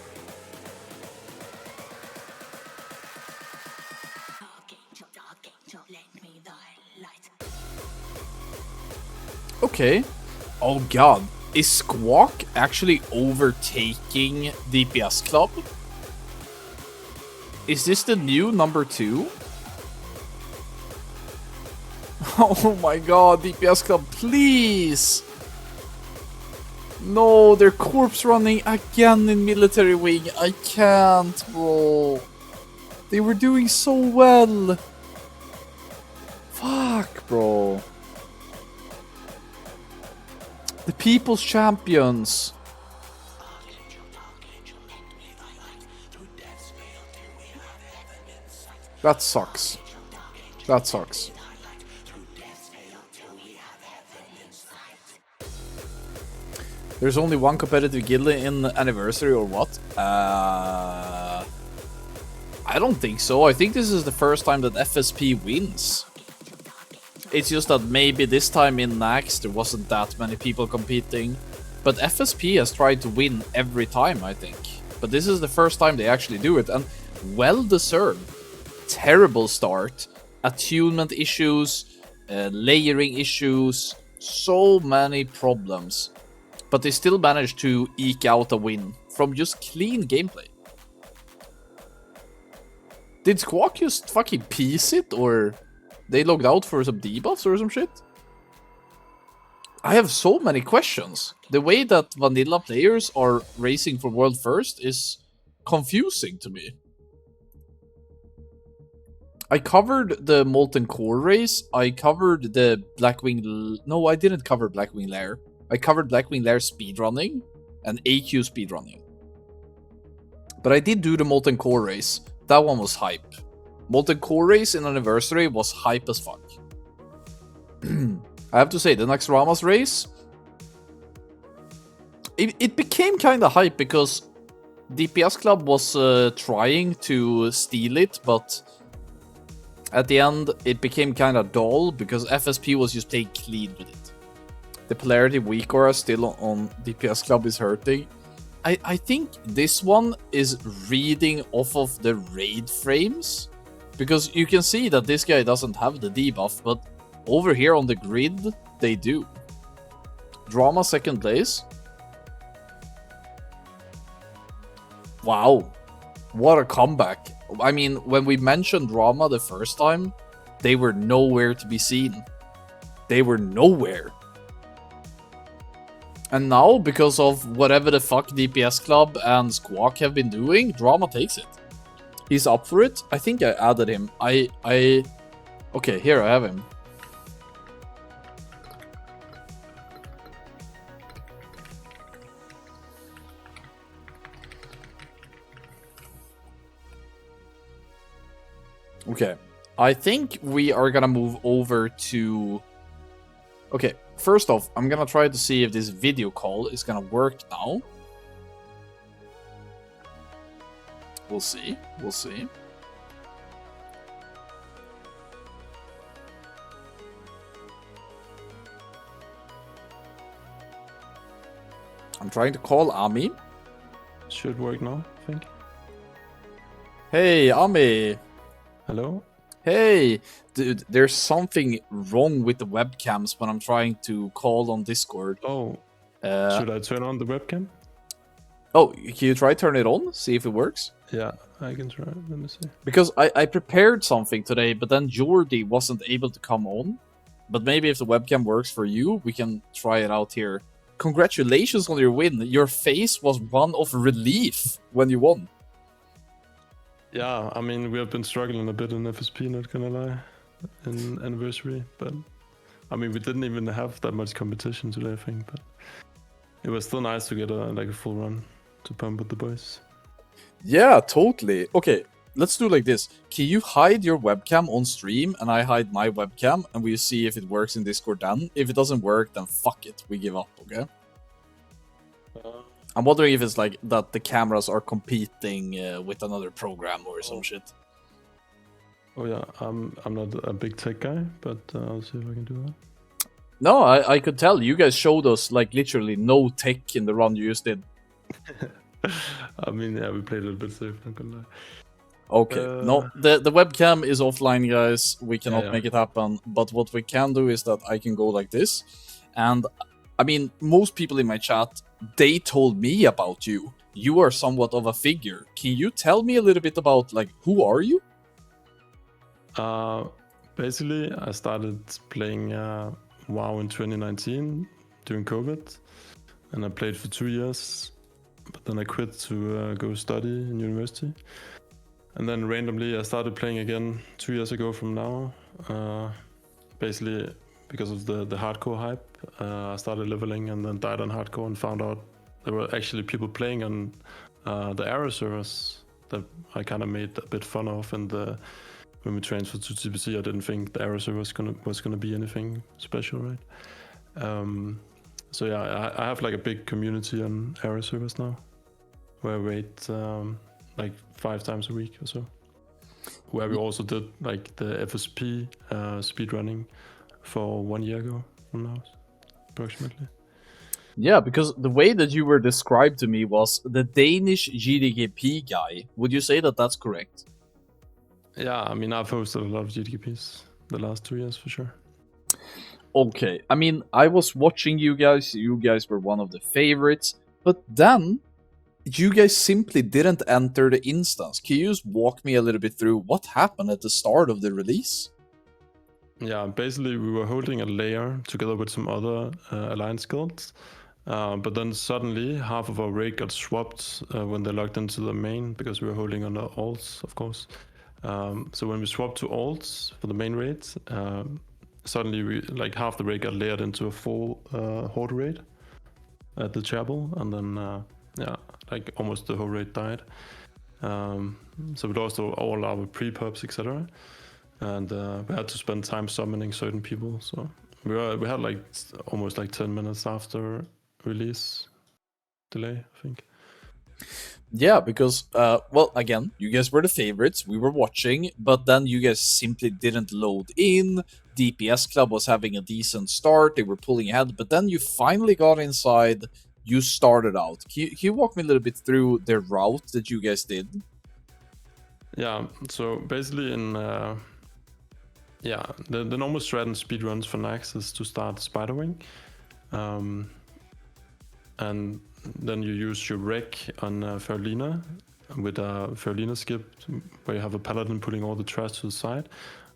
Okay. Oh god. Is Squawk actually overtaking DPS Club? Is this the new number 2? Oh my god, DPS Club, please! No, they're corpse running again in military wing. I can't, bro. They were doing so well. Fuck, bro. The people's champions. That sucks. That sucks. There's only one competitive guild in anniversary or what? I don't think so. I think this is the first time that FSP wins. It's just that maybe this time in Nax there wasn't that many people competing. But FSP has tried to win every time, I think. But this is the first time they actually do it, and well deserved. Terrible start. Attunement issues, layering issues, so many problems. But they still managed to eke out a win from just clean gameplay. Did Squawk just fucking piece it, or they logged out for some debuffs or some shit? I have so many questions. The way that vanilla players are racing for world first is confusing to me. I covered the Molten Core race. I covered the Blackwing... No, I didn't cover Blackwing Lair. I covered Blackwing Lair speedrunning and AQ speedrunning. But I did do the Molten Core race. That one was hype. Molten Core race in Anniversary was hype as fuck. I have to say, the Naxxramas race... It became kinda hype because DPS Club was trying to steal it, but... At the end, it became kinda dull because FSP was just playing clean with it. The polarity Weekora still on DPS Club is hurting. I think this one is reading off of the raid frames. Because you can see that this guy doesn't have the debuff, but over here on the grid, they do. Drama second place. Wow. What a comeback. I mean, when we mentioned Drama the first time, they were nowhere to be seen. They were nowhere. And now, because of whatever the fuck DPS Club and Squawk have been doing, Drama takes it. He's up for it. I think I added him. Okay, here I have him. Okay. I think we are gonna move over to... Okay, first off, I'm gonna try to see if this video call is gonna work now. We'll see. We'll see. I'm trying to call Ami. Should work now, I think. Hey, Ami. Hello? Hey, dude, there's something wrong with the webcams when I'm trying to call on Discord. Oh, Uh, should I turn on the webcam? oh, can you try turn it on? See if it works? Yeah, I can try. Let me see. Because I prepared something today, but then Jordi wasn't able to come on. But maybe if the webcam works for you, we can try it out here. Congratulations on your win. Your face was one of relief when you won. Yeah, I mean, we have been struggling a bit in FSP, not gonna lie, in anniversary, but I mean, we didn't even have that much competition today, I think, but it was still nice to get a full run to pump with the boys. Yeah, totally. Okay, let's do like this. Can you hide your webcam on stream and I hide my webcam and we'll see if it works in Discord then? If it doesn't work, then fuck it. We give up, okay? I'm wondering if it's like that the cameras are competing with another program or some shit. Oh yeah, I'm not a big tech guy, but I'll see if I can do that. No, I could tell. You guys showed us like literally no tech in the run you just did. I mean, yeah, we played a little bit safe, not gonna lie. Okay, no, the webcam is offline, guys. We cannot yeah. make it happen. But what we can do is that I can go like this. And, I mean, most people in my chat, they told me about you. You are somewhat of a figure. Can you tell me a little bit about, like, who are you? Basically, I started playing WoW in 2019 during COVID, and I played for 2 years, but then I quit to go study in university. And then randomly I started playing again 2 years ago from now. Basically because of the hardcore hype, I started leveling and then died on hardcore and found out there were actually people playing on the Arrow servers that I kind of made a bit fun of. And when we transferred to TPC, I didn't think the Arrow server was gonna be anything special, right? So yeah, I have like a big community on Arrow servers now, where I raid like 5 times a week or so. Where we also did like the FSP speedrunning for 1 year ago from now, approximately. Yeah, because the way that you were described to me was the Danish GDGP guy. Would you say that that's correct? Yeah, I mean, I've hosted a lot of GDGPs the last 2 years for sure. Okay, I mean, I was watching you guys. You guys were one of the favorites. But then, you guys simply didn't enter the instance. Can you just walk me a little bit through what happened at the start of the release? Yeah, basically we were holding a layer together with some other alliance guilds, but then suddenly half of our raid got swapped when they logged into the main, because we were holding on the alts, of course. So when we swapped to alts for the main raid, suddenly we like half the raid got layered into a full horde raid at the chapel, and then yeah, like almost the whole raid died. So we lost all our pre-pubs, etc. And we had to spend time summoning certain people. So we had like almost like 10 minutes after release delay, I think. Yeah, because, well, again, you guys were the favorites, we were watching, but then you guys simply didn't load in. DPS Club was having a decent start, they were pulling ahead, but then you finally got inside, you started out. Can you walk me a little bit through the route that you guys did? Yeah, so basically in... yeah, the normal strat and speedruns for Nax is to start Spiderwing. And then you use your wreck on Ferlina with a Ferlina skip, where you have a paladin putting all the trash to the side.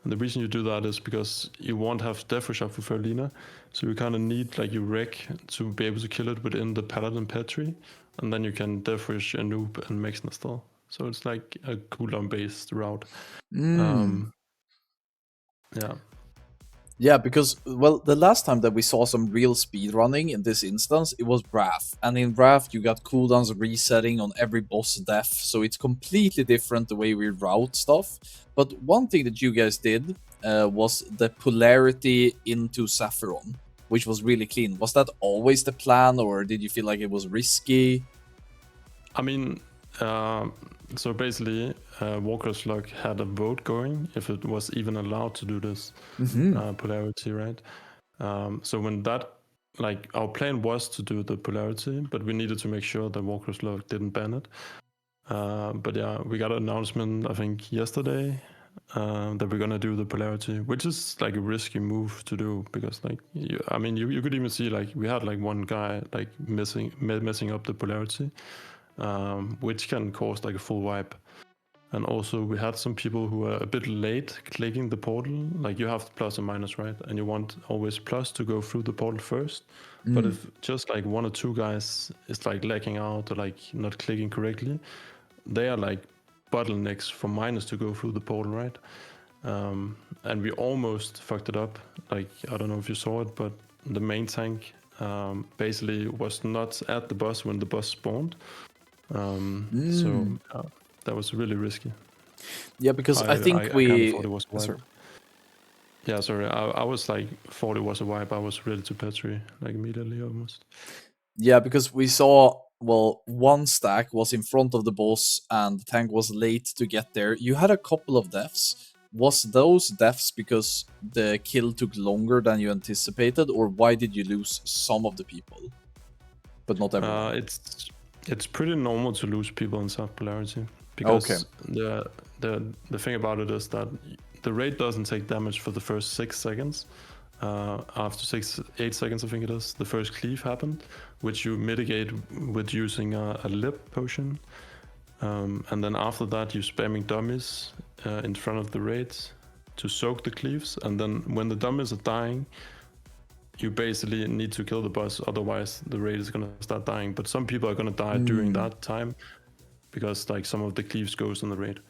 And the reason you do that is because you won't have Death Rush up for Ferlina, so you kind of need like your wreck to be able to kill it within the paladin petri, and then you can Death Rush a noob and Max Nastal. So it's like a cooldown based route. Yeah. Yeah, because well, the last time that we saw some real speed running in this instance, it was Wrath, and in Wrath you got cooldowns resetting on every boss death, so it's completely different the way we route stuff. But one thing that you guys did was the polarity into Sapphiron, which was really clean. Was that always the plan, or did you feel like it was risky? I mean, so basically, Walker's Luck had a vote going if it was even allowed to do this polarity, right? So when that, like, our plan was to do the polarity, but we needed to make sure that Walker's Luck didn't ban it. But yeah, we got an announcement, I think, yesterday that we're gonna do the polarity, which is like a risky move to do because, like, you could even see like we had like one guy like messing up the polarity, which can cause like a full wipe. And also we had some people who are a bit late clicking the portal. Like you have plus and minus, right? And you want always plus to go through the portal first. But if just like one or two guys is like lagging out or like not clicking correctly, they are like bottlenecks for minus to go through the portal, right? And we almost fucked it up. Like, I don't know if you saw it, but the main tank basically was not at the boss when the boss spawned. So that was really risky. Yeah, because I think I we. kinda thought it was a wipe. Sorry. Yeah, sorry. I was like thought it was a wipe. I was ready to petri like immediately almost. Yeah, because we saw, well, one stack was in front of the boss and the tank was late to get there. You had a couple of deaths. Was those deaths because the kill took longer than you anticipated, or why did you lose some of the people, but not everyone? It's pretty normal to lose people in sub polarity because the thing about it is that the raid doesn't take damage for the first 6 seconds. After 8 seconds, I think it is, the first cleave happened, which you mitigate with using a lip potion. And then after that, you're spamming dummies in front of the raids to soak the cleaves. And then when the dummies are dying, you basically need to kill the boss, otherwise the raid is gonna start dying. But some people are gonna die during that time because like some of the cleaves goes in the raid.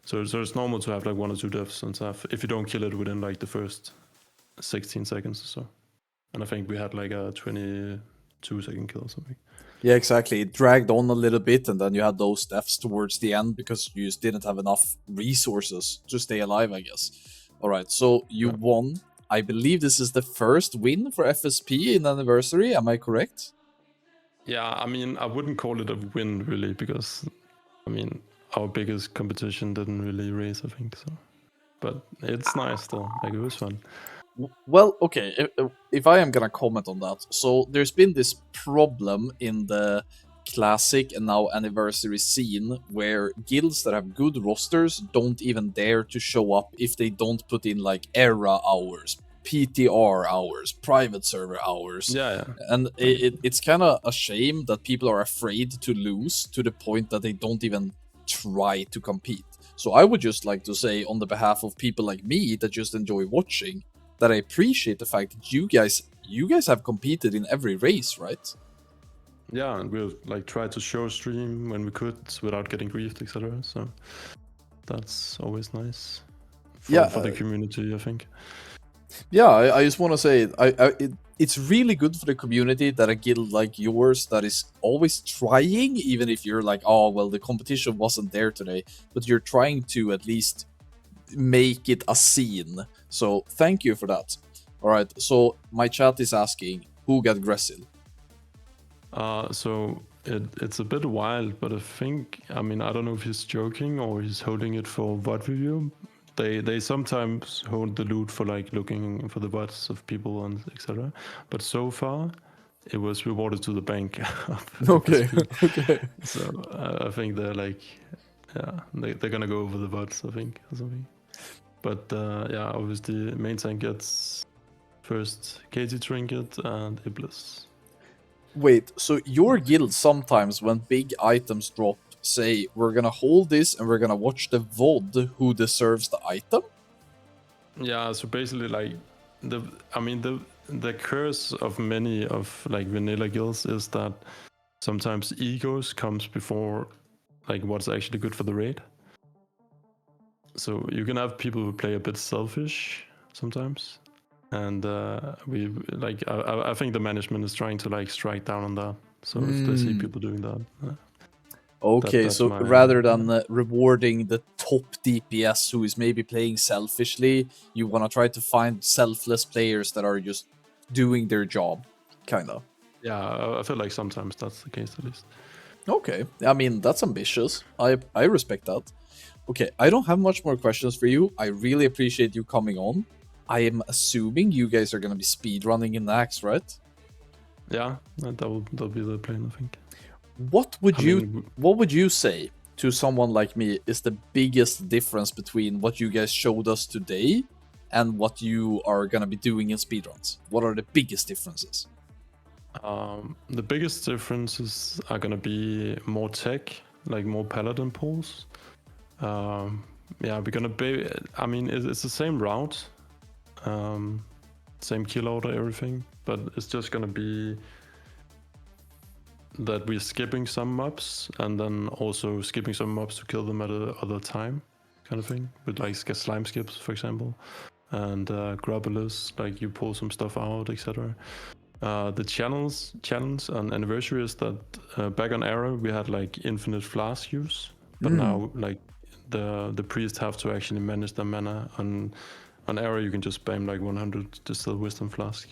So it's normal to have like 1 or 2 deaths and stuff if you don't kill it within like the first 16 seconds or so. And I think we had like a 22-second kill or something. Yeah, exactly. It dragged on a little bit, and then you had those deaths towards the end because you just didn't have enough resources to stay alive, I guess. All right, so you won. I believe this is the first win for FSP in Anniversary. Am I correct? Yeah, I mean, I wouldn't call it a win really because, I mean, our biggest competition didn't really raise, I think so. But it's nice still. Like, it was fun. Well, okay, if I am gonna comment on that, so there's been this problem in the classic and now anniversary scene where guilds that have good rosters don't even dare to show up if they don't put in like era hours, PTR hours, private server hours. Yeah. And it's kind of a shame that people are afraid to lose to the point that they don't even try to compete. So I would just like to say, on the behalf of people like me that just enjoy watching, that I appreciate the fact that you guys have competed in every race, right? Yeah, and we'll like try to show stream when we could without getting griefed, etc. So that's always nice for the community, I think. Yeah, I just want to say, it's really good for the community that a guild like yours that is always trying, even if you're like, oh, well, the competition wasn't there today, but you're trying to at least make it a scene. So thank you for that. All right, so my chat is asking, who got Gressil? So it's a bit wild, but I mean, I don't know if he's joking or he's holding it for VOD review. They sometimes hold the loot for like looking for the VODs of people and etc. But so far, it was rewarded to the bank. Okay. So I think they're like, yeah, they're gonna go over the VODs, I think, or something. But yeah, obviously, main tank gets first KT Trinket and Iblis. Wait, so your guild sometimes, when big items drop, say, we're gonna hold this and we're gonna watch the VOD who deserves the item? Yeah, so basically, like, the curse of many of, like, vanilla guilds is that sometimes egos comes before, like, what's actually good for the raid. So you can have people who play a bit selfish sometimes. and we like I think the management is trying to like strike down on that. So if they see people doing that, Okay, that's so my- rather than rewarding the top DPS who is maybe playing selfishly, you want to try to find selfless players that are just doing their job, kind of. yeah, I feel like sometimes that's the case at least. Okay, I mean, that's ambitious. I respect that. Okay, I don't have much more questions for you. I really appreciate you coming on. I am assuming you guys are going to be speedrunning in Nax, right? Yeah, that'll be the plan, I think. What would I you mean, what would you say to someone like me is the biggest difference between what you guys showed us today and what you are gonna be doing in speedruns? What are the biggest differences? the biggest differences are gonna be more tech, like more paladin pools. Yeah, we're gonna be. I mean, it's the same route, same kill order, everything, but it's just gonna be that we're skipping some mobs and then also skipping some mobs to kill them at a other time, kind of thing. With like slime skips, for example, and grubblers, like you pull some stuff out, etc. The challenge on anniversary is that back on Era we had like infinite flask use, but now like the priests have to actually manage their mana. On Era you can just spam like 100 distilled wisdom flask.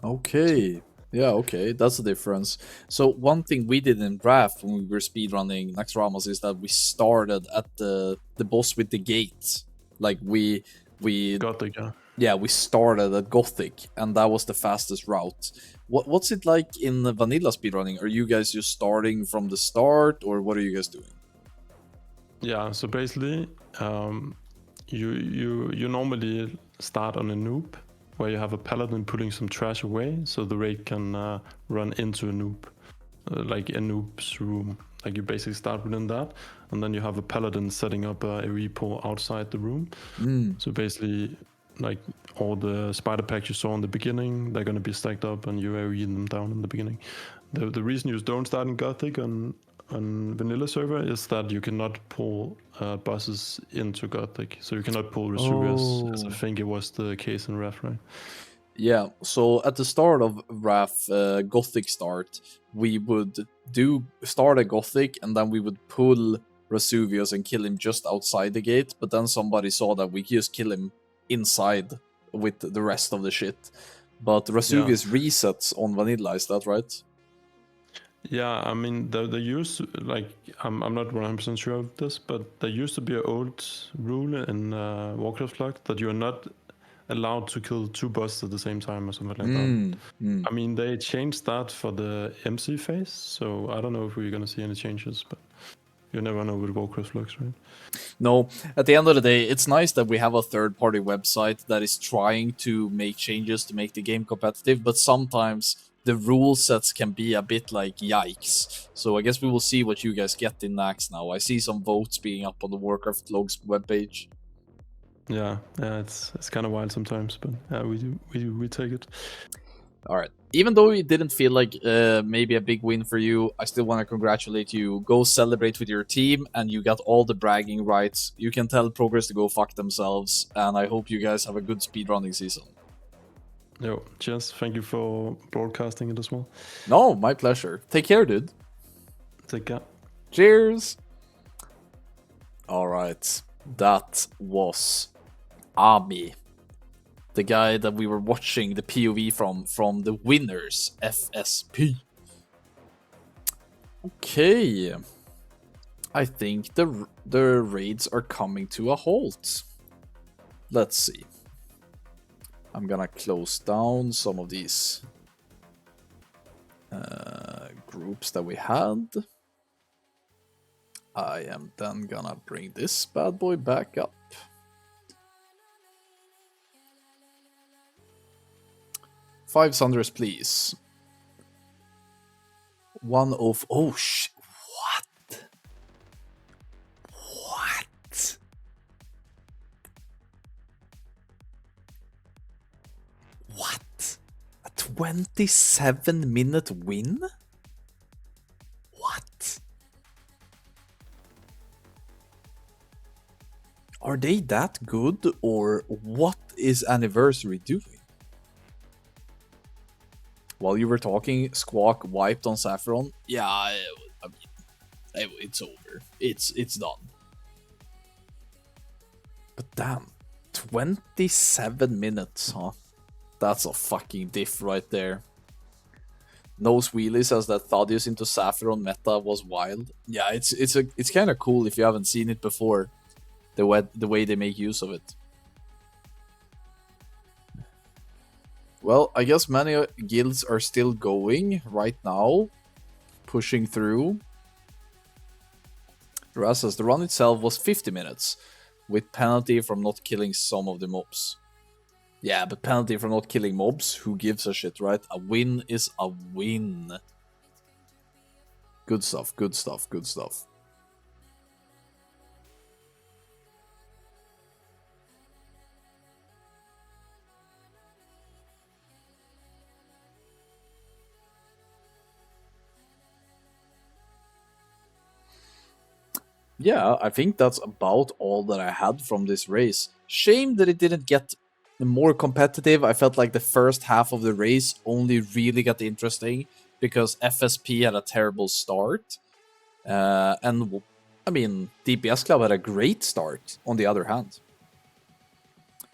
Okay. Yeah, okay, that's the difference. So one thing we did in draft when we were speedrunning Naxxramas is that we started at the boss with the gate. Like we Gothic, yeah. yeah, we started at Gothic, and that was the fastest route. What's it like in the vanilla speedrunning? Are you guys just starting from the start, or what are you guys doing? Yeah, so basically, you normally start on a noob where you have a paladin putting some trash away, so the raid can run into a noob, like a noob's room. Like you basically start within that, and then you have a paladin setting up a repo outside the room. So basically, like all the spider packs you saw in the beginning, they're gonna be stacked up, and you're reading them down in the beginning. The reason you don't start in Gothic on vanilla server is that you cannot pull bosses into Gothic, so you cannot pull Resuvius, as I think it was the case in Ref, right? Yeah, so at the start of Wrath, Gothic start, we would start a Gothic, and then we would pull Rasuvius and kill him just outside the gate, but then somebody saw that we could just kill him inside with the rest of the shit. But Rasuvius resets on vanilla, is that right? Yeah, I mean, there used to, like, I'm not 100% sure of this, but there used to be an old rule in Warcraft Lock that you are not allowed to kill two bosses at the same time or something like that. I mean, they changed that for the MC phase, so I don't know if we're gonna see any changes, but you never know with Warcraft Lux, right? No, at the end of the day, it's nice that we have a third-party website that is trying to make changes to make the game competitive, but sometimes the rule sets can be a bit like yikes. So I guess we will see what you guys get in Nax now. I see some votes being up on the Warcraft Logs webpage. Yeah, it's kind of wild sometimes, but yeah, we take it. All right. Even though it didn't feel like maybe a big win for you, I still want to congratulate you. Go celebrate with your team, and you got all the bragging rights. You can tell Progress to go fuck themselves, and I hope you guys have a good speedrunning season. Yo, cheers. Thank you for broadcasting it as well. No, my pleasure. Take care, dude. Take care. Cheers. All right. That was Ami, the guy that we were watching the POV from the winners FSP. Okay, I think the raids are coming to a halt. Let's see. I'm gonna close down some of these groups that we had. I am then gonna bring this bad boy back up. Five Sunders, please. One of what? What? What? A 27-minute win? What? Are they that good, or what is Anniversary doing? while you were talking, Squawk wiped on Saffron. Yeah, I mean, it's over. It's done. But damn, 27 minutes, huh? That's a fucking diff right there. Nose Wheelie says that Thaddeus into Saffron meta was wild. Yeah, it's kind of cool if you haven't seen it before. The way they make use of it. Well, I guess many guilds are still going right now, pushing through. Raz says the run itself was 50 minutes, with penalty from not killing some of the mobs. Yeah, but penalty from not killing mobs, who gives a shit, right? A win is a win. Good stuff, good stuff, good stuff. Yeah, I think that's about all that I had from this race. Shame that it didn't get more competitive. I felt like the first half of the race only really got interesting because FSP had a terrible start. And, I mean, DPS Club had a great start, on the other hand.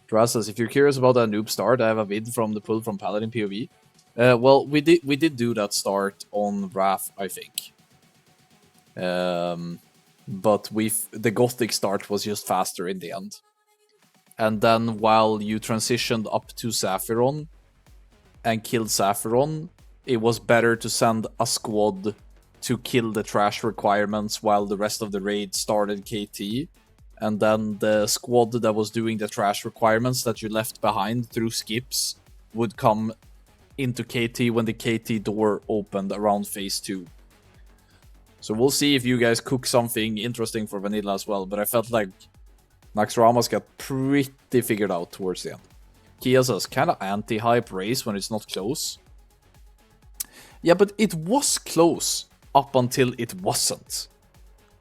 Draz says, if you're curious about that noob start, I have a vid from the pull from Paladin POV. Well, we did do that start on Wrath, I think. But the Gothic start was just faster in the end. And then while you transitioned up to Sapphiron and killed Sapphiron, it was better to send a squad to kill the trash requirements while the rest of the raid started KT. And then the squad that was doing the trash requirements that you left behind through skips would come into KT when the KT door opened around phase 2. So we'll see if you guys cook something interesting for vanilla as well, but I felt like Naxxramas got pretty figured out towards the end. Kia says, kind of anti-hype race when it's not close. Yeah, but it was close up until it wasn't.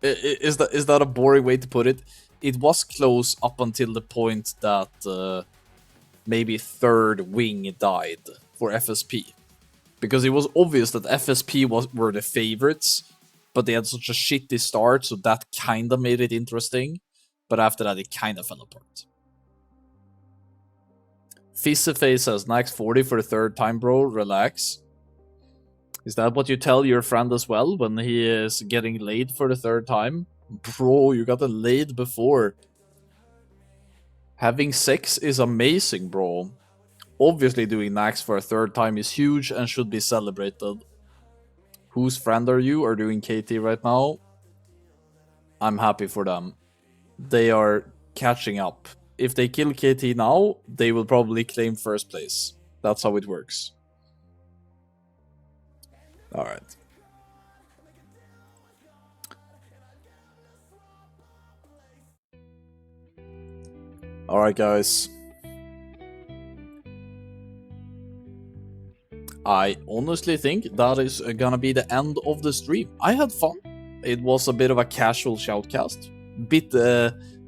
Is that a boring way to put it? It was close up until the point that maybe third wing died for FSP. Because it was obvious that FSP were the favorites, but they had such a shitty start, so that kind of made it interesting. But after that, it kind of fell apart. Fisseface says, Nax 40 for the third time, bro. Relax. Is that what you tell your friend as well when he is getting laid for the third time? Bro, you got laid before. Having sex is amazing, bro. Obviously, doing Nax for a third time is huge and should be celebrated. Whose friend are you? Are doing KT right now? I'm happy for them. They are catching up. If they kill KT now, they will probably claim first place. That's how it works. Alright. Alright, guys. I honestly think that is gonna be the end of the stream. I had fun. It was a bit of a casual shoutcast. Bit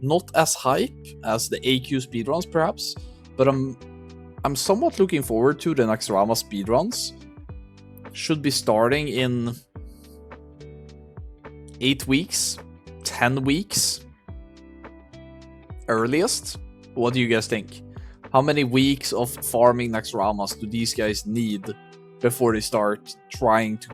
not as hype as the AQ speedruns, perhaps, but I'm somewhat looking forward to the Naxxramas speedruns. Should be starting in 8 weeks, 10 weeks, earliest. What do you guys think? How many weeks of farming Naxxramas do these guys need before they start trying to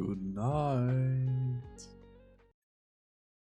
Good night.